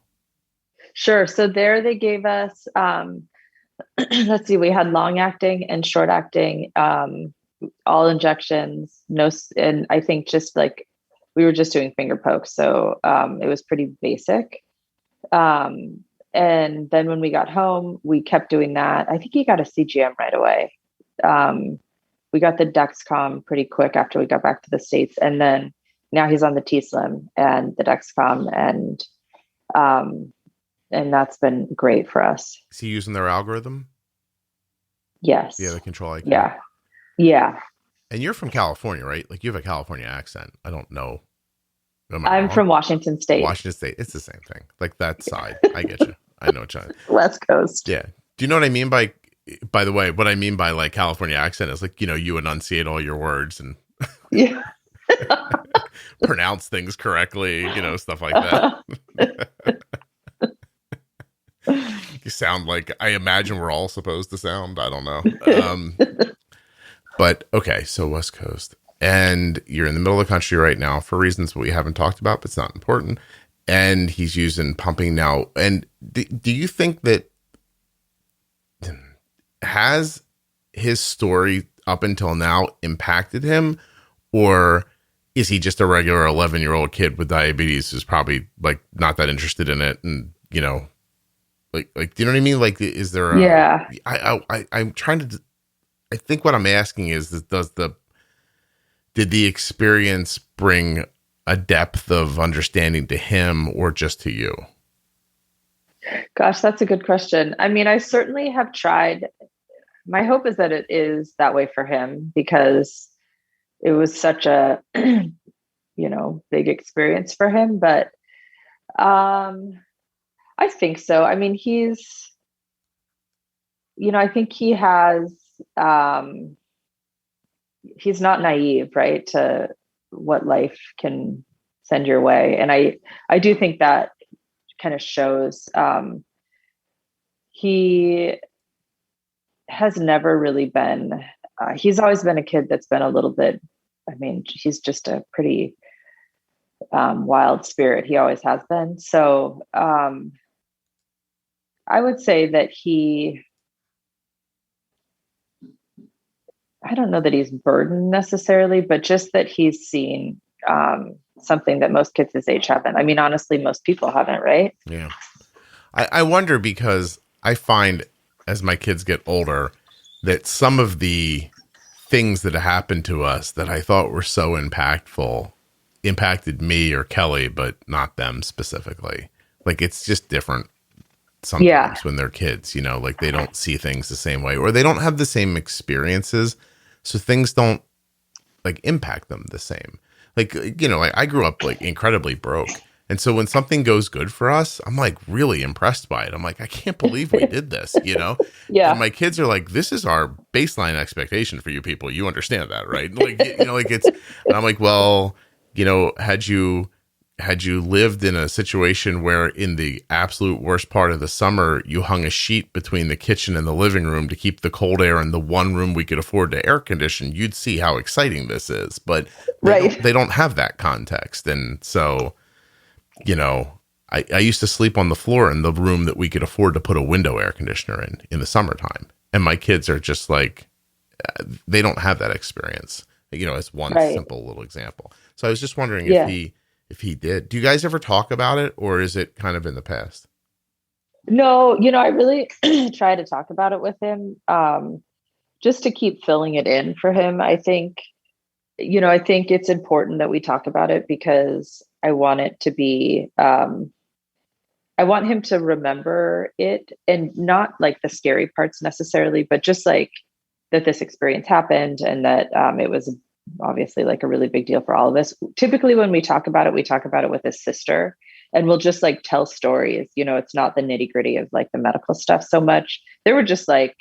Sure. So there they gave us, let's see, we had long acting and short acting, all injections, no, and I think just like we were just doing finger pokes. So it was pretty basic. And then when we got home, we kept doing that. I think he got a CGM right away. We got the Dexcom pretty quick after we got back to the States. And then now he's on the T-Slim and the Dexcom, and that's been great for us. Is he using their algorithm? Yes. Yeah, the control IQ. Yeah. Yeah. And you're from California, right? Like, you have a California accent. I don't know. I'm from Washington State. Washington State. It's the same thing. Like that side. I get you. I know what you're West Coast. Yeah. Do you know what I mean by the way, what I mean by like California accent is like, you enunciate all your words and Yeah. pronounce things correctly, stuff like that. You sound like, I imagine we're all supposed to sound. I don't know. But okay, so West Coast, and you're in the middle of the country right now for reasons we haven't talked about, but it's not important. And he's using pumping now. And do you think that has his story up until now impacted him, or is he just a regular 11-year-old kid with diabetes who's probably like not that interested in it? And, like, do you know what I mean? Like, is there Yeah. I'm trying to, I think what I'm asking is, did the experience bring a depth of understanding to him or just to you? Gosh, that's a good question. I mean, I certainly have tried. My hope is that it is that way for him, because it was such a, big experience for him. But I think so. I mean, I think he has, he's not naive, right, to what life can send your way. And I do think that kind of shows. He has never really been, he's always been a kid that's been a little bit, he's just a pretty wild spirit. He always has been. So I would say that I don't know that he's burdened necessarily, but just that he's seen something that most kids his age haven't. I mean, honestly, most people haven't, right? Yeah. I wonder, because I find as my kids get older that some of the things that happened to us that I thought were so impactful impacted me or Kelly, but not them specifically. Like, it's just different sometimes when they're kids, like they don't see things the same way, or they don't have the same experiences. So things don't like impact them the same. Like, I grew up like incredibly broke. And so when something goes good for us, I'm like really impressed by it. I'm like, I can't believe we did this, Yeah. And my kids are like, this is our baseline expectation for you people. You understand that, right? Like, like it's, and I'm like, well, had you lived in a situation where in the absolute worst part of the summer, you hung a sheet between the kitchen and the living room to keep the cold air in the one room we could afford to air condition, you'd see how exciting this is. But they don't have that context. And so, I used to sleep on the floor in the room that we could afford to put a window air conditioner in the summertime. And my kids are just like, they don't have that experience, as one simple little example. So I was just wondering if he did. Do you guys ever talk about it, or is it kind of in the past? No, I really try to talk about it with him, just to keep filling it in for him. I think it's important that we talk about it because I want it to be, I want him to remember it, and not like the scary parts necessarily, but just like that this experience happened, and that it was obviously like a really big deal for all of us. Typically when we talk about it with his sister, and we'll just like tell stories. It's not the nitty gritty of like the medical stuff so much. There were just like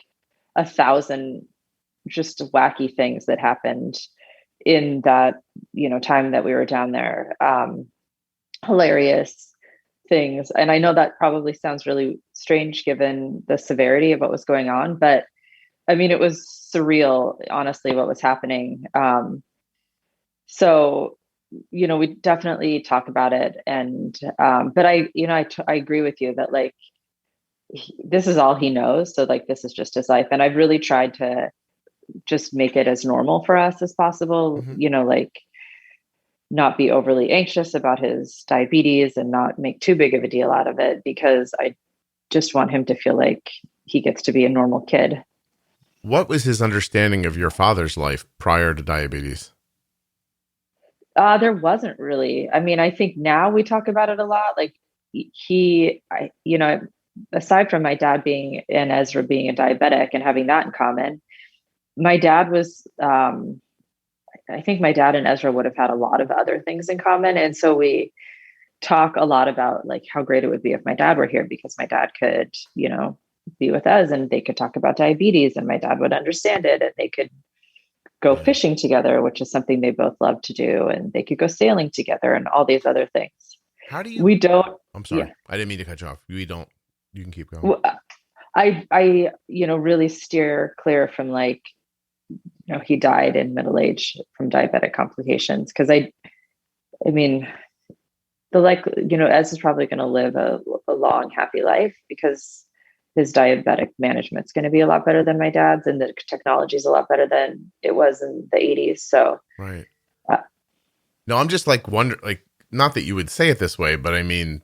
1,000 just wacky things that happened in that, time that we were down there. Hilarious things. And I know that probably sounds really strange given the severity of what was going on, but I mean, it was surreal, honestly, what was happening. So, we definitely talk about it. And, but I agree with you that like, this is all he knows. So like, this is just his life. And I've really tried to just make it as normal for us as possible, like not be overly anxious about his diabetes and not make too big of a deal out of it, because I just want him to feel like he gets to be a normal kid. What was his understanding of your father's life prior to diabetes? There wasn't really. I mean, I think now we talk about it a lot. Like aside from my dad being and Ezra being a diabetic and having that in common, my dad was, I think my dad and Ezra would have had a lot of other things in common. And so we talk a lot about like how great it would be if my dad were here, because my dad could, be with us and they could talk about diabetes and my dad would understand it, and they could go fishing together, which is something they both love to do. And they could go sailing together and all these other things. How do you, I'm sorry. Yeah. I didn't mean to cut you off. You can keep going. Well, I really steer clear from like, he died in middle age from diabetic complications. Cause I mean, Ez is probably going to live a long, happy life because his diabetic management's going to be a lot better than my dad's, and the technology is a lot better than it was in the 80s. So, right. No, I'm just like wondering, like, not that you would say it this way, but I mean,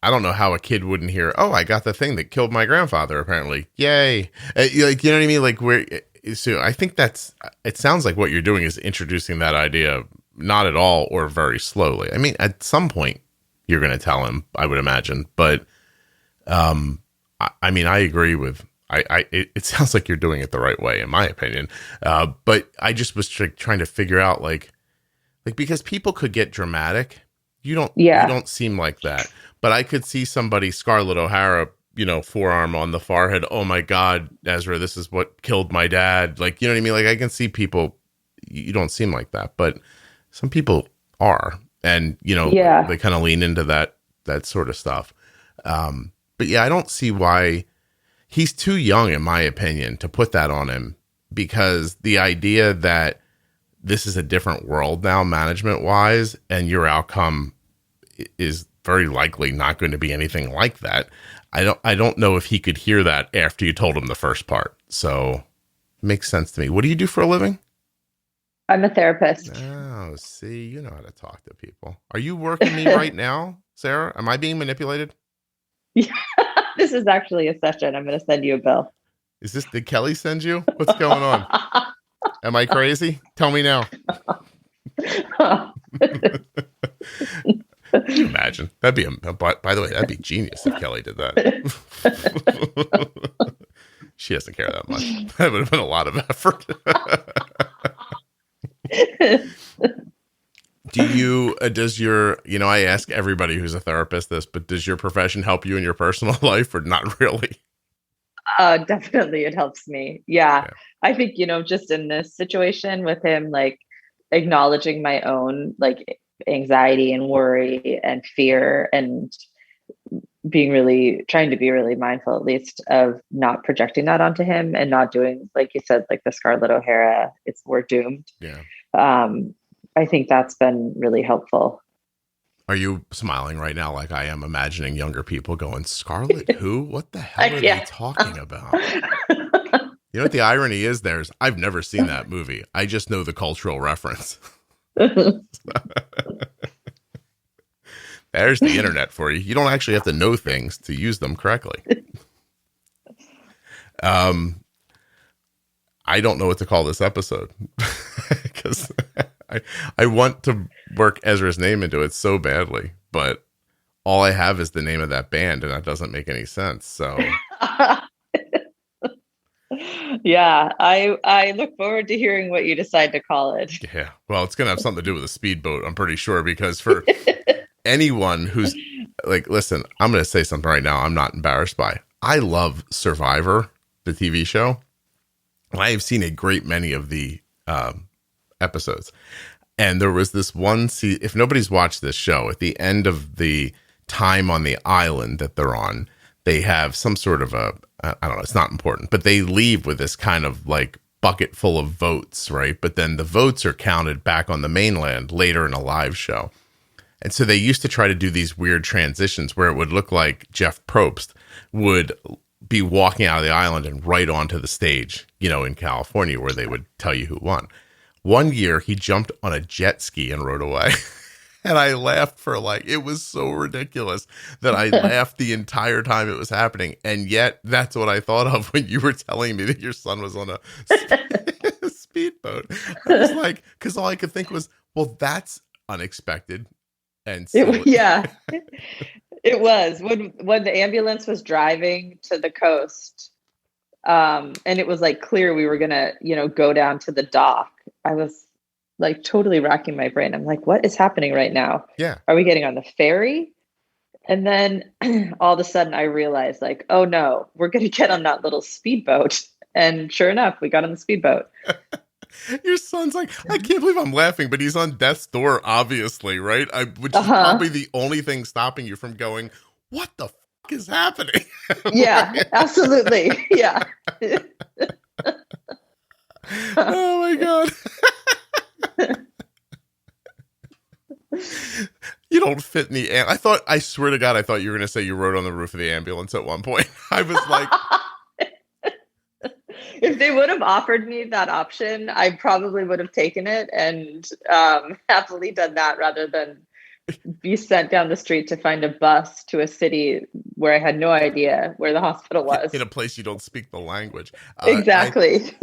I don't know how a kid wouldn't hear, oh, I got the thing that killed my grandfather, apparently. Yay. Like, you know what I mean? Like, so I think it sounds like what you're doing is introducing that idea, not at all or very slowly. I mean, at some point you're going to tell him, I would imagine, but, I mean, I agree with, it sounds like you're doing it the right way, in my opinion. But I just was trying to figure out like, because people could get dramatic. You don't seem like that, but I could see somebody, Scarlett O'Hara, forearm on the forehead. Oh my God, Ezra, this is what killed my dad. Like, you know what I mean? Like I can see people, you don't seem like that, but some people are, and they kind of lean into that sort of stuff. But yeah, I don't see why he's too young, in my opinion, to put that on him, because the idea that this is a different world now, management wise, and your outcome is very likely not going to be anything like that. I don't know if he could hear that after you told him the first part. So it makes sense to me. What do you do for a living? I'm a therapist. Oh, see, you know how to talk to people. Are you working me right now, Sarah? Am I being manipulated? Yeah, this is actually a session. I'm going to send you a bill. Did Kelly send you? What's going on? Am I crazy? Tell me now. Can you imagine? That'd be, by the way, that'd be genius if Kelly did that. She doesn't care that much. That would have been a lot of effort. I ask everybody who's a therapist this, but does your profession help you in your personal life or not really? Definitely it helps me. Yeah. I think, just in this situation with him, like acknowledging my own like anxiety and worry and fear, and trying to be really mindful, at least, of not projecting that onto him and not doing, like you said, like the Scarlett O'Hara, we're doomed. Yeah. I think that's been really helpful. Are you smiling right now like I am, imagining younger people going, Scarlet who? What the hell are they talking about? You know what the irony is there is I've never seen that movie. I just know the cultural reference. There's the internet for you. You don't actually have to know things to use them correctly. I don't know what to call this episode because I want to work Ezra's name into it so badly, but all I have is the name of that band, and that doesn't make any sense. So, yeah, I look forward to hearing what you decide to call it. Yeah, well, it's gonna have something to do with a speedboat, I'm pretty sure, because for anyone who's like, listen, I'm gonna say something right now. I'm not embarrassed by. I love Survivor, the TV show. I have seen a great many of the episodes. And there was this one if nobody's watched this show, at the end of the time on the island that they're on, they have some sort of I don't know, it's not important, but they leave with this kind of like bucket full of votes, right? But then the votes are counted back on the mainland later in a live show. And so they used to try to do these weird transitions where it would look like Jeff Probst would be walking out of the island and right onto the stage, in California, where they would tell you who won. One year he jumped on a jet ski and rode away. And I laughed it was so ridiculous that I laughed the entire time it was happening. And yet that's what I thought of when you were telling me that your son was on a speedboat. I was like, because all I could think was, well, that's unexpected. And so, it was when the ambulance was driving to the coast, and it was like clear we were gonna, go down to the dock. I was like totally racking my brain. I'm like, what is happening right now? Yeah. Are we getting on the ferry? And then all of a sudden I realized like, oh no, we're gonna get on that little speedboat. And sure enough, we got on the speedboat. Your son's like, I can't believe I'm laughing, but he's on death's door, obviously, right? Which is probably the only thing stopping you from going, what the fuck is happening? Yeah, absolutely. Yeah. Oh my God. You don't fit in the I swear to God, I thought you were going to say you rode on the roof of the ambulance at one point. I was like, if they would have offered me that option, I probably would have taken it and happily done that rather than be sent down the street to find a bus to a city where I had no idea where the hospital was. In a place you don't speak the language. Exactly.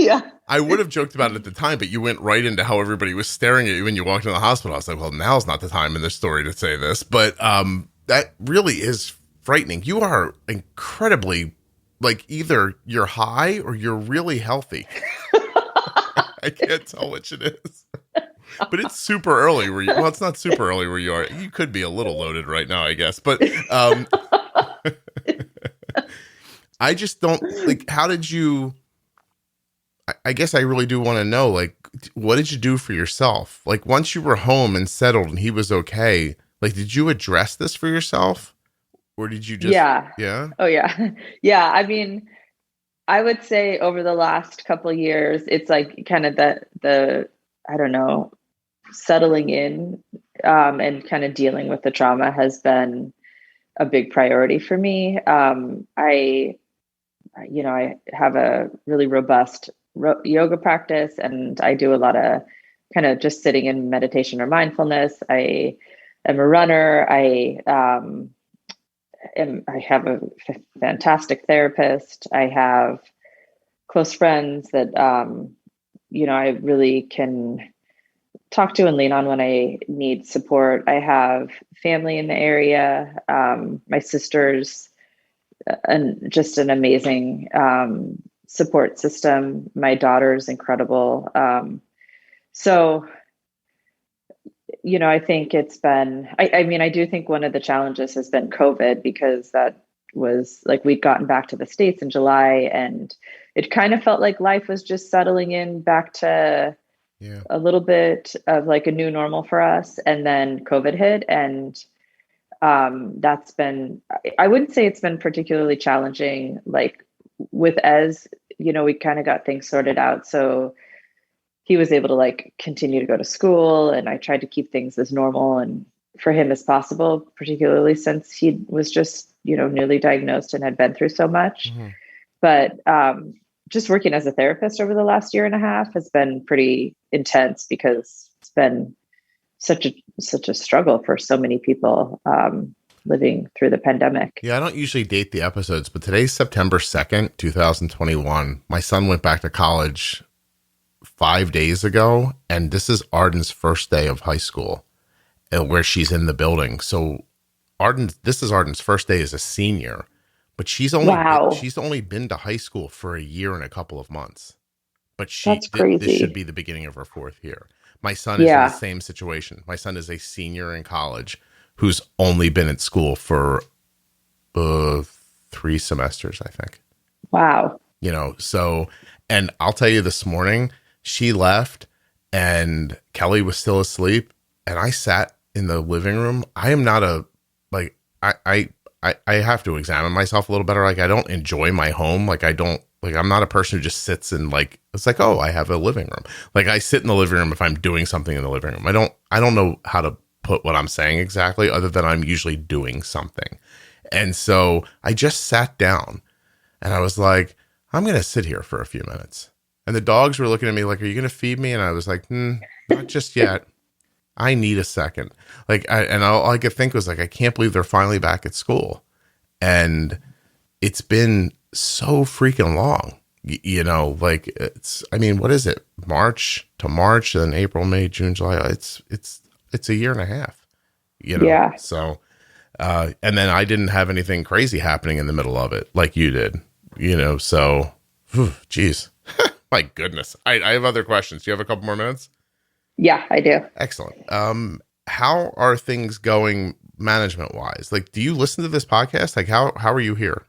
I would have joked about it at the time, but you went right into how everybody was staring at you when you walked into the hospital. I was like, well, now's not the time in this story to say this. But that really is frightening. You are incredibly, like, either you're high or you're really healthy. I can't tell which it is. But it's super early where you, well, it's not super early where you are. You could be a little loaded right now, I guess. But I just don't, like, how did you, I guess I really do want to know, like, what did you do for yourself? Like, once you were home and settled and he was okay, like, did you address this for yourself? Or did you just, yeah? Oh, yeah. Yeah. I mean, I would say over the last couple of years, it's like kind of the I don't know, settling in and kind of dealing with the trauma has been a big priority for me. I have a really robust yoga practice, and I do a lot of kind of just sitting in meditation or mindfulness. I am a runner. I have a fantastic therapist. I have close friends that, I really can talk to and lean on when I need support. I have family in the area. My sister's just an amazing support system. My daughter's incredible. So, I think it's been, I do think one of the challenges has been COVID, because that was like, we'd gotten back to the States in July and it kind of felt like life was just settling in back to a little bit of like a new normal for us. And then COVID hit, and that's been, I wouldn't say it's been particularly challenging. Like with Ez, we kind of got things sorted out. So he was able to like continue to go to school, and I tried to keep things as normal and for him as possible, particularly since he was just, newly diagnosed and had been through so much. Mm-hmm. But just working as a therapist over the last year and a half has been pretty intense because it's been such a struggle for so many people living through the pandemic. Yeah, I don't usually date the episodes, but today's September 2nd, 2021. My son went back to college 5 days ago, and this is Arden's first day of high school, where she's in the building. So this is Arden's first day as a senior, but she's only been to high school for a year and a couple of months. But That's crazy. This should be the beginning of her fourth year. My son is in the same situation. My son is a senior in college who's only been at school for 3 semesters, I think. Wow. So, and I'll tell you, this morning she left and Kelly was still asleep and I sat in the living room. I am not I have to examine myself a little better. Like, I don't enjoy my home. I'm not a person who just sits and it's like, oh, I have a living room. Like, I sit in the living room if I'm doing something in the living room. I don't know how to put what I'm saying exactly, other than I'm usually doing something. And so I just sat down and I was like, I'm going to sit here for a few minutes. And the dogs were looking at me like, are you going to feed me? And I was like, not just yet. I need a second. All I could think was I can't believe they're finally back at school. And it's been so freaking long, what is it? March to March, then April, May, June, July. It's a year and a half, Yeah. So, and then I didn't have anything crazy happening in the middle of it like you did, so, geez, my goodness. I have other questions. Do you have a couple more minutes? Yeah, I do. Excellent. How are things going management wise? Do you listen to this podcast? How are you here?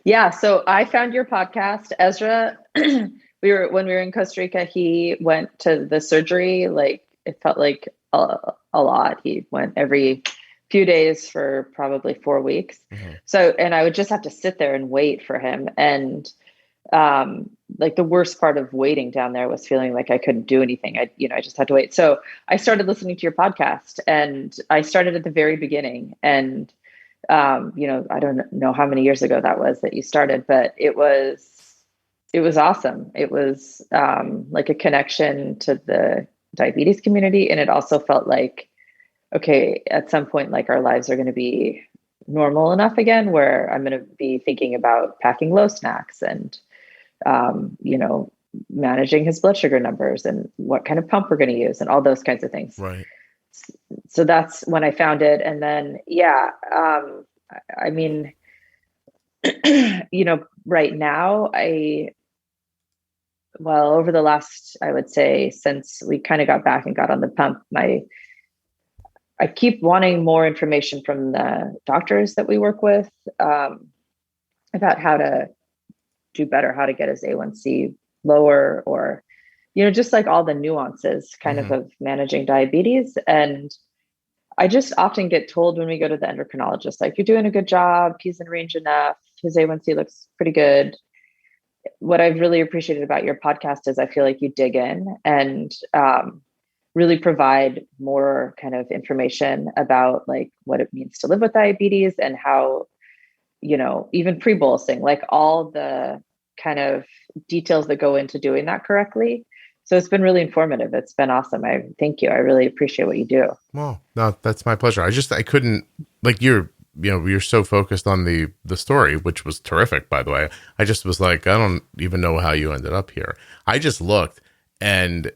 Yeah. So I found your podcast, Ezra. When we were in Costa Rica, he went to the surgery. It felt like a lot. He went every few days for probably 4 weeks. Mm-hmm. So, and I would just have to sit there and wait for him. And the worst part of waiting down there was feeling like I couldn't do anything. I just had to wait. So I started listening to your podcast, and I started at the very beginning. And, I don't know how many years ago that was that you started, but it was awesome. It was like a connection to the diabetes community. And it also felt like, okay, at some point, our lives are going to be normal enough again, where I'm going to be thinking about packing low snacks and, managing his blood sugar numbers and what kind of pump we're going to use and all those kinds of things. Right. So that's when I found it. And then, right now over the last, I would say, since we kind of got back and got on the pump, I keep wanting more information from the doctors that we work with, about how to do better, how to get his A1C lower, or, just all the nuances kind of managing diabetes. And I just often get told when we go to the endocrinologist, you're doing a good job. He's in range enough. His A1C looks pretty good. What I've really appreciated about your podcast is I feel like you dig in and really provide more kind of information about what it means to live with diabetes and how, even pre-bolusing, all the kind of details that go into doing that correctly. So it's been really informative. It's been awesome. Thank you. I really appreciate what you do. Well, no, that's my pleasure. I couldn't, you're so focused on the story, which was terrific, by the way. I just was I don't even know how you ended up here. I just looked, and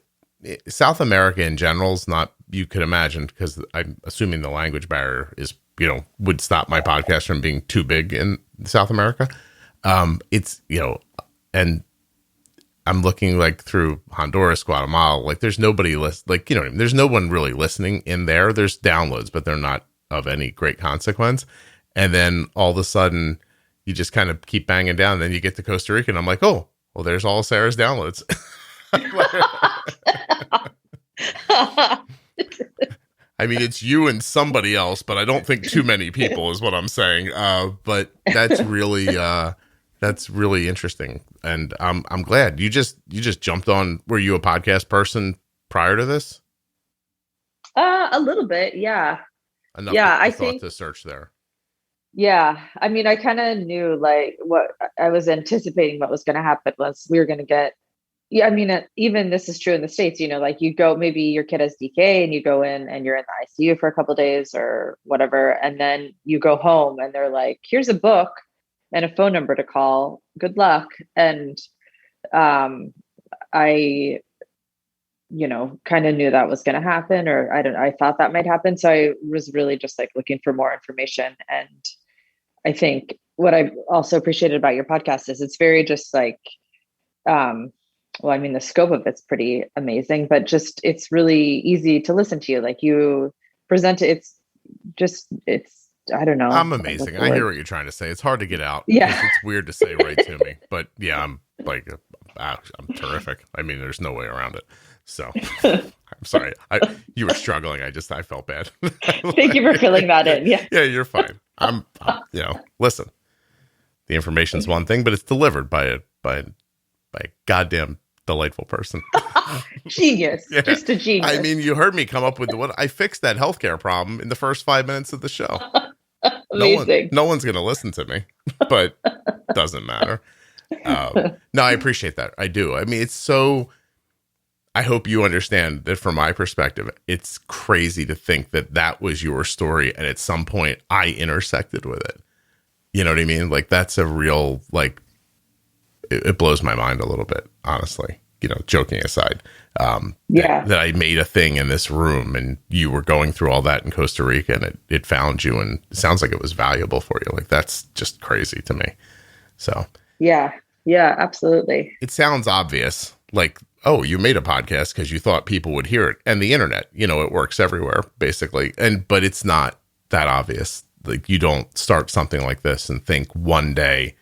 South America in general is not, you could imagine, because I'm assuming the language barrier is, would stop my podcast from being too big in South America. It's, and I'm looking through Honduras, Guatemala, there's nobody there's no one really listening in there. There's downloads, but they're not of any great consequence. And then all of a sudden you just kind of keep banging down. Then you get to Costa Rica and I'm like, oh, well, there's all Sarah's downloads. I mean, it's you and somebody else, but I don't think too many people is what I'm saying. But that's really interesting. And I'm glad you just jumped on. Were you a podcast person prior to this? A little bit. Yeah. Enough Yeah. that I you thought think, to search there. yeah. I mean, I kind of knew like what I was anticipating what was going to happen was we were going to get, yeah. I mean, even this is true in the States, like you go, maybe your kid has DKA and you go in and you're in the ICU for a couple of days or whatever. And then you go home and they're like, here's a book and a phone number to call. Good luck. And, I kind of knew that was going to happen, or I thought that might happen. So I was really just like looking for more information. And I think what I also appreciated about your podcast is it's very just like, well, I mean, the scope of it's pretty amazing, but just, it's really easy to listen to you. Like you present it. I don't know. I'm amazing. I hear what you're trying to say. It's hard to get out. Yeah. It's weird to say right to me, but yeah, I'm terrific. I mean, there's no way around it. So I'm sorry. You were struggling. I felt bad. Thank you for filling that in. Yeah. Yeah, you're fine. I'm listen, the information's one thing, but it's delivered by a goddamn delightful person. Genius. Yeah. Just a genius. I mean, you heard me come up with what I fixed that healthcare problem in the first 5 minutes of the show. Amazing. No one's going to listen to me, but doesn't matter. No, I appreciate that. I do. I mean, I hope you understand that from my perspective, it's crazy to think that was your story. And at some point I intersected with it. You know what I mean? Like that's a real, like, it blows my mind a little bit, honestly, joking aside, that I made a thing in this room and you were going through all that in Costa Rica and it found you. And it sounds like it was valuable for you. Like that's just crazy to me. So yeah, absolutely. It sounds obvious. Like, oh, you made a podcast because you thought people would hear it, and the internet, it works everywhere basically. But it's not that obvious. Like you don't start something like this and think one day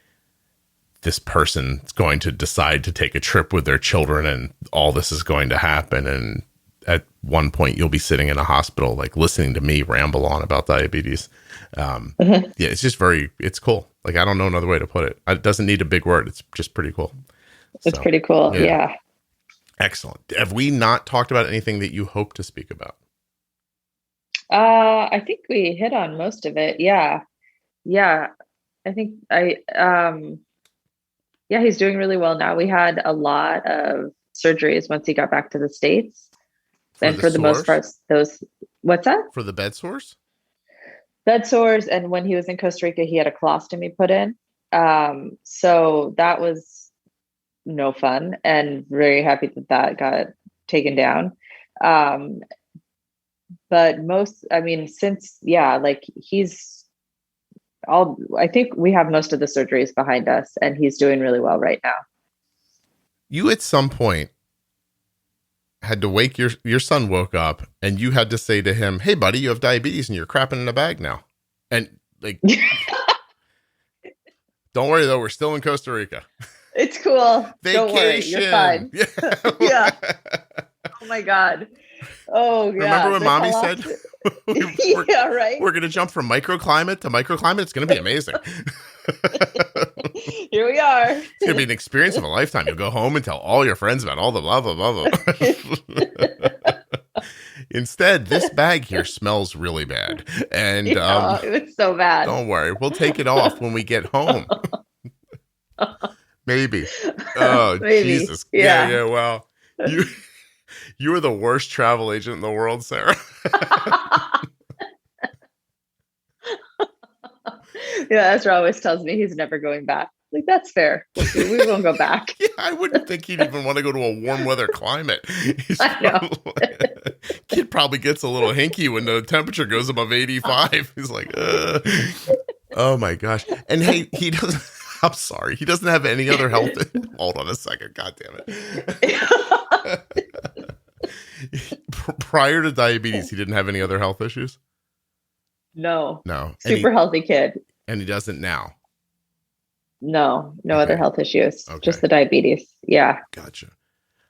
this person is going to decide to take a trip with their children and all this is going to happen. And at one point you'll be sitting in a hospital, like listening to me ramble on about diabetes. Yeah, it's just it's cool. Like, I don't know another way to put it. It doesn't need a big word. It's just pretty cool. It's pretty cool. Yeah. Excellent. Have we not talked about anything that you hope to speak about? I think we hit on most of it. Yeah. I think he's doing really well now. We had a lot of surgeries once he got back to the States. For the most part, what's that? For the bed sores? Bed sores. And when he was in Costa Rica, he had a colostomy put in. So that was no fun, and very happy that got taken down. But I think we have most of the surgeries behind us and he's doing really well right now. You at some point had to wake your son woke up and you had to say to him, "Hey buddy, you have diabetes and you're crapping in a bag now." And like, don't worry though, we're still in Costa Rica. It's cool. Vacation. Don't worry, you're fine. Yeah. Yeah. Oh my God. Oh yeah. Remember when mommy said, yeah, right. We're going to jump from microclimate to microclimate. It's going to be amazing. Here we are. It's going to be an experience of a lifetime. You'll go home and tell all your friends about all the blah, blah, blah, blah. Instead, this bag here smells really bad. And it's so bad. Don't worry. We'll take it off when we get home. Maybe. Oh, maybe. Jesus. Yeah. Well, you are the worst travel agent in the world, Sarah. Yeah, Ezra always tells me he's never going back. Like, that's fair. We won't go back. Yeah, I wouldn't think he'd even want to go to a warm weather climate. I know. Kid probably gets a little hinky when the temperature goes above 85. He's like, oh my gosh. And hey, he doesn't. I'm sorry. He doesn't have any other health. Hold on a second. God damn it. Prior to diabetes, he didn't have any other health issues? No. Super healthy kid. And he doesn't now? No other health issues. Okay. Just the diabetes. Yeah. Gotcha.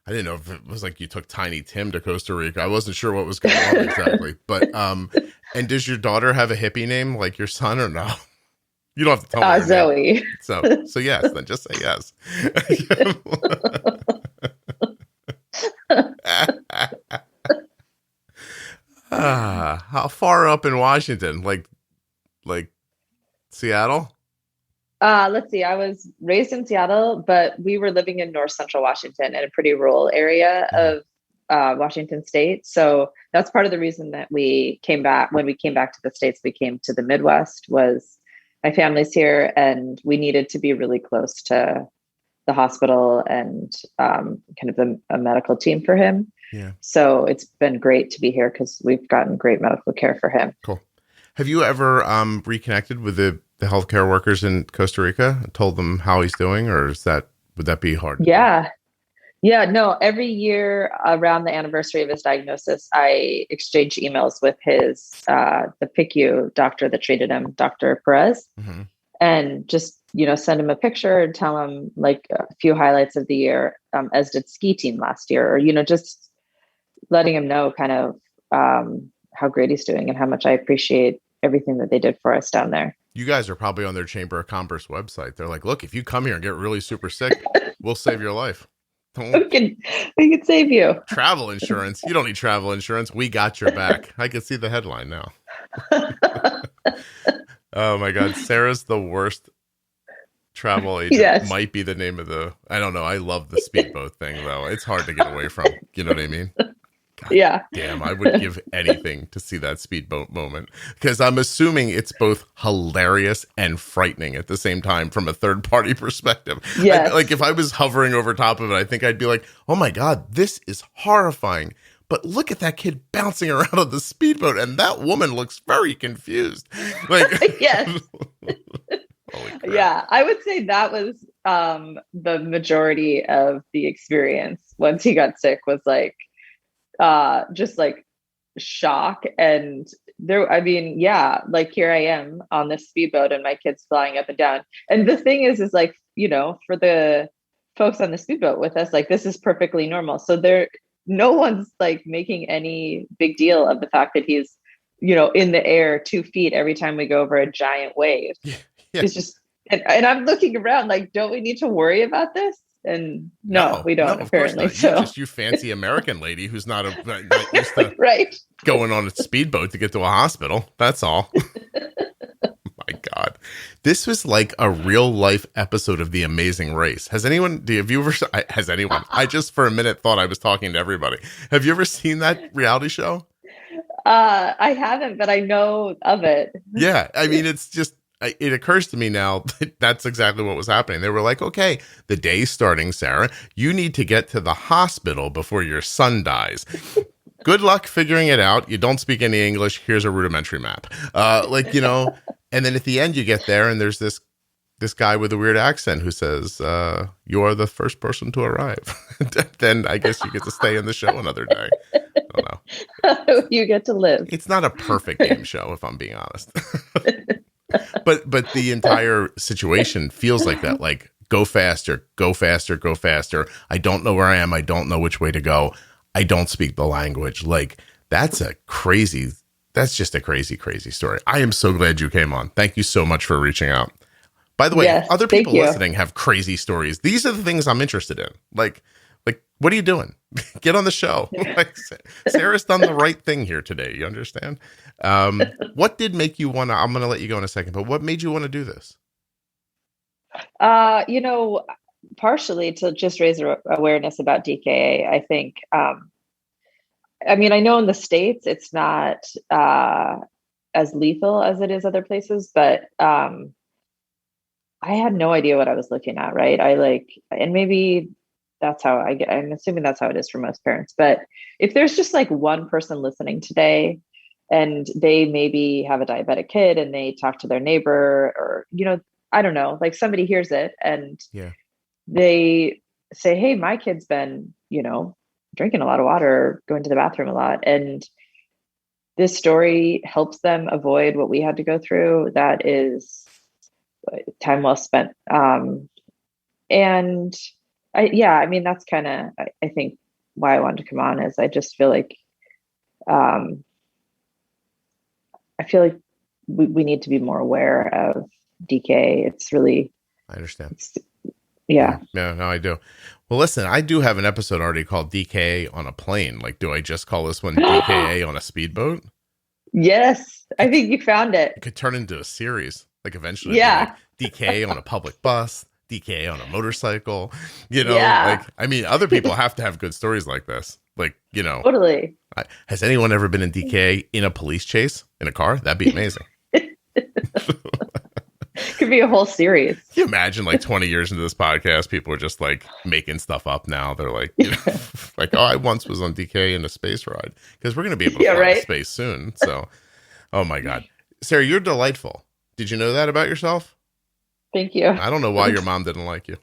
I didn't know if it was like you took Tiny Tim to Costa Rica. I wasn't sure what was going on exactly. But, and does your daughter have a hippie name like your son or no? You don't have to tell me. Zoe. So yes, then just say yes. How far up in Washington? Like Seattle? Let's see. I was raised in Seattle, but we were living in North Central Washington in a pretty rural area Mhm. of Washington State. So that's part of the reason that we came back. When we came back to the States, we came to the Midwest. Was my family's here, and we needed to be really close to the hospital and kind of a medical team for him. Yeah. So it's been great to be here because we've gotten great medical care for him. Cool. Have you ever reconnected with the healthcare workers in Costa Rica and told them how he's doing, or would that be hard? Yeah. Yeah, no, every year around the anniversary of his diagnosis, I exchange emails with the PICU doctor that treated him, Dr. Perez, Mm-hmm. and just, send him a picture and tell him like a few highlights of the year, as did ski team last year, or, just letting him know kind of how great he's doing and how much I appreciate everything that they did for us down there. You guys are probably on their Chamber of Commerce website. They're like, look, if you come here and get really super sick, we'll save your life. We can save you. Travel insurance. You don't need travel insurance. We got your back. I can see the headline now. Oh my God. Sarah's the worst travel agent. Yes. Might be the name of I don't know. I love the speedboat thing though. It's hard to get away from. You know what I mean? God Yeah. damn, I would give anything to see that speedboat moment, because I'm assuming it's both hilarious and frightening at the same time from a third party perspective. Yes. Like if I was hovering over top of it, I think I'd be like, oh my God, this is horrifying. But look at that kid bouncing around on the speedboat, and that woman looks very confused. Like, Yes. holy crap. Yeah, I would say that was the majority of the experience once he got sick was like just like shock. And yeah, like here I am on this speedboat and my kids flying up and down. And the thing is like, for the folks on the speedboat with us, like this is perfectly normal. So no one's like making any big deal of the fact that he's, in the air 2 feet every time we go over a giant wave. Yeah. It's just, and I'm looking around like, don't we need to worry about this? And no, we don't, apparently. Not. So You fancy American lady who's not used to right. going on a speedboat to get to a hospital. That's all. My God. This was like a real life episode of The Amazing Race. Has anyone I just for a minute thought I was talking to everybody. Have you ever seen that reality show? I haven't, but I know of it. Yeah. I mean, it occurs to me now that that's exactly what was happening. They were like, okay, the day's starting, Sarah. You need to get to the hospital before your son dies. Good luck figuring it out. You don't speak any English. Here's a rudimentary map. And then at the end you get there and there's this guy with a weird accent who says, you are the first person to arrive. Then I guess you get to stay in the show another day. I don't know. You get to live. It's not a perfect game show, if I'm being honest. But the entire situation feels like that. Like, go faster, go faster, go faster. I don't know where I am. I don't know which way to go. I don't speak the language. Like, that's just a crazy, crazy story. I am so glad you came on. Thank you so much for reaching out. By the way, Yes, other people thank you. listening have crazy stories. These are the things I'm interested in. Like, what are you doing? Get on the show. Like, Sarah's done the right thing here today. You understand? What did make you want to, I'm going to let you go in a second, but what made you want to do this? Partially to just raise awareness about DKA. I think, I know in the States, it's not as lethal as it is other places, but I had no idea what I was looking at. Right. And maybe that's how I'm assuming that's how it is for most parents. But if there's just like one person listening today and they maybe have a diabetic kid and they talk to their neighbor or, I don't know, like somebody hears it and they say, hey, my kid's been, drinking a lot of water, going to the bathroom a lot. And this story helps them avoid what we had to go through. That is time well spent. That's kind of, I think why I wanted to come on is I just feel like, I feel like we need to be more aware of DK. It's really, I understand. Yeah. Yeah, no, I do. Well, listen, I do have an episode already called DKA on a plane. Like, do I just call this one DKA on a speedboat? Yes. I think you found it. It could turn into a series. Like, eventually, Yeah. like DKA on a public bus, DKA on a motorcycle. Yeah. Like, I mean, other people have to have good stories like this. Like, Totally. Has anyone ever been in DKA in a police chase in a car? That'd be amazing. Could be a whole series. Can you imagine, like, 20 years into this podcast, people are just like making stuff up now. They're like, like, oh, I once was on DKA in a space ride, because we're going to be able to fly to space soon. So, oh my God. Sarah, you're delightful. Did you know that about yourself? Thank you. I don't know why your mom didn't like you.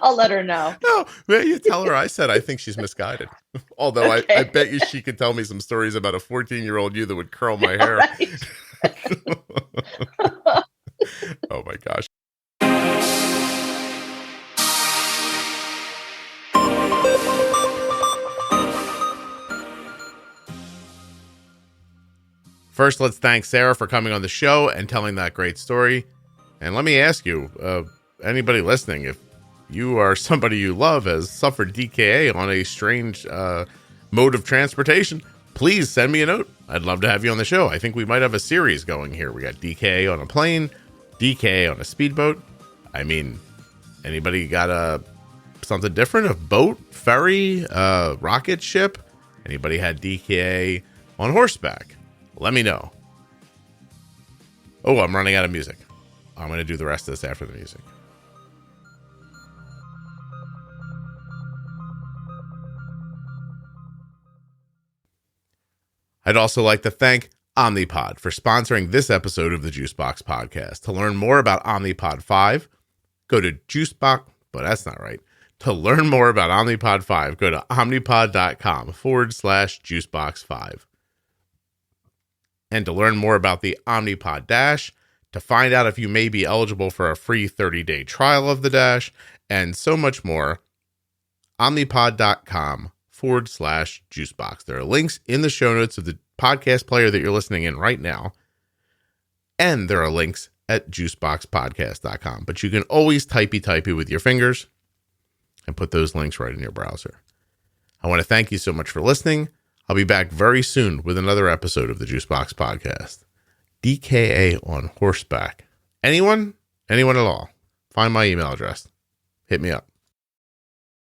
I'll let her know. No, you tell her I said I think she's misguided. Although okay. I bet you she could tell me some stories about a 14-year-old you that would curl my hair. Right. Oh my gosh. First, let's thank Sarah for coming on the show and telling that great story. And let me ask you, anybody listening, if you are somebody you love has suffered DKA on a strange mode of transportation, please send me a note. I'd love to have you on the show. I think we might have a series going here. We got DKA on a plane, DKA on a speedboat. I mean, anybody got something different? A boat, ferry, rocket ship? Anybody had DKA on horseback? Let me know. Oh, I'm running out of music. I'm going to do the rest of this after the music. I'd also like to thank Omnipod for sponsoring this episode of the Juicebox Podcast. To learn more about Omnipod 5, go to Juicebox, but that's not right. To learn more about Omnipod 5, go to omnipod.com/Juicebox5. And to learn more about the Omnipod DASH, to find out if you may be eligible for a free 30-day trial of the Dash, and so much more, omnipod.com/Juicebox. There are links in the show notes of the podcast player that you're listening in right now. And there are links at juiceboxpodcast.com. But you can always typey with your fingers and put those links right in your browser. I want to thank you so much for listening. I'll be back very soon with another episode of the Juicebox Podcast. DKA on horseback. Anyone at all, find my email address. Hit me up.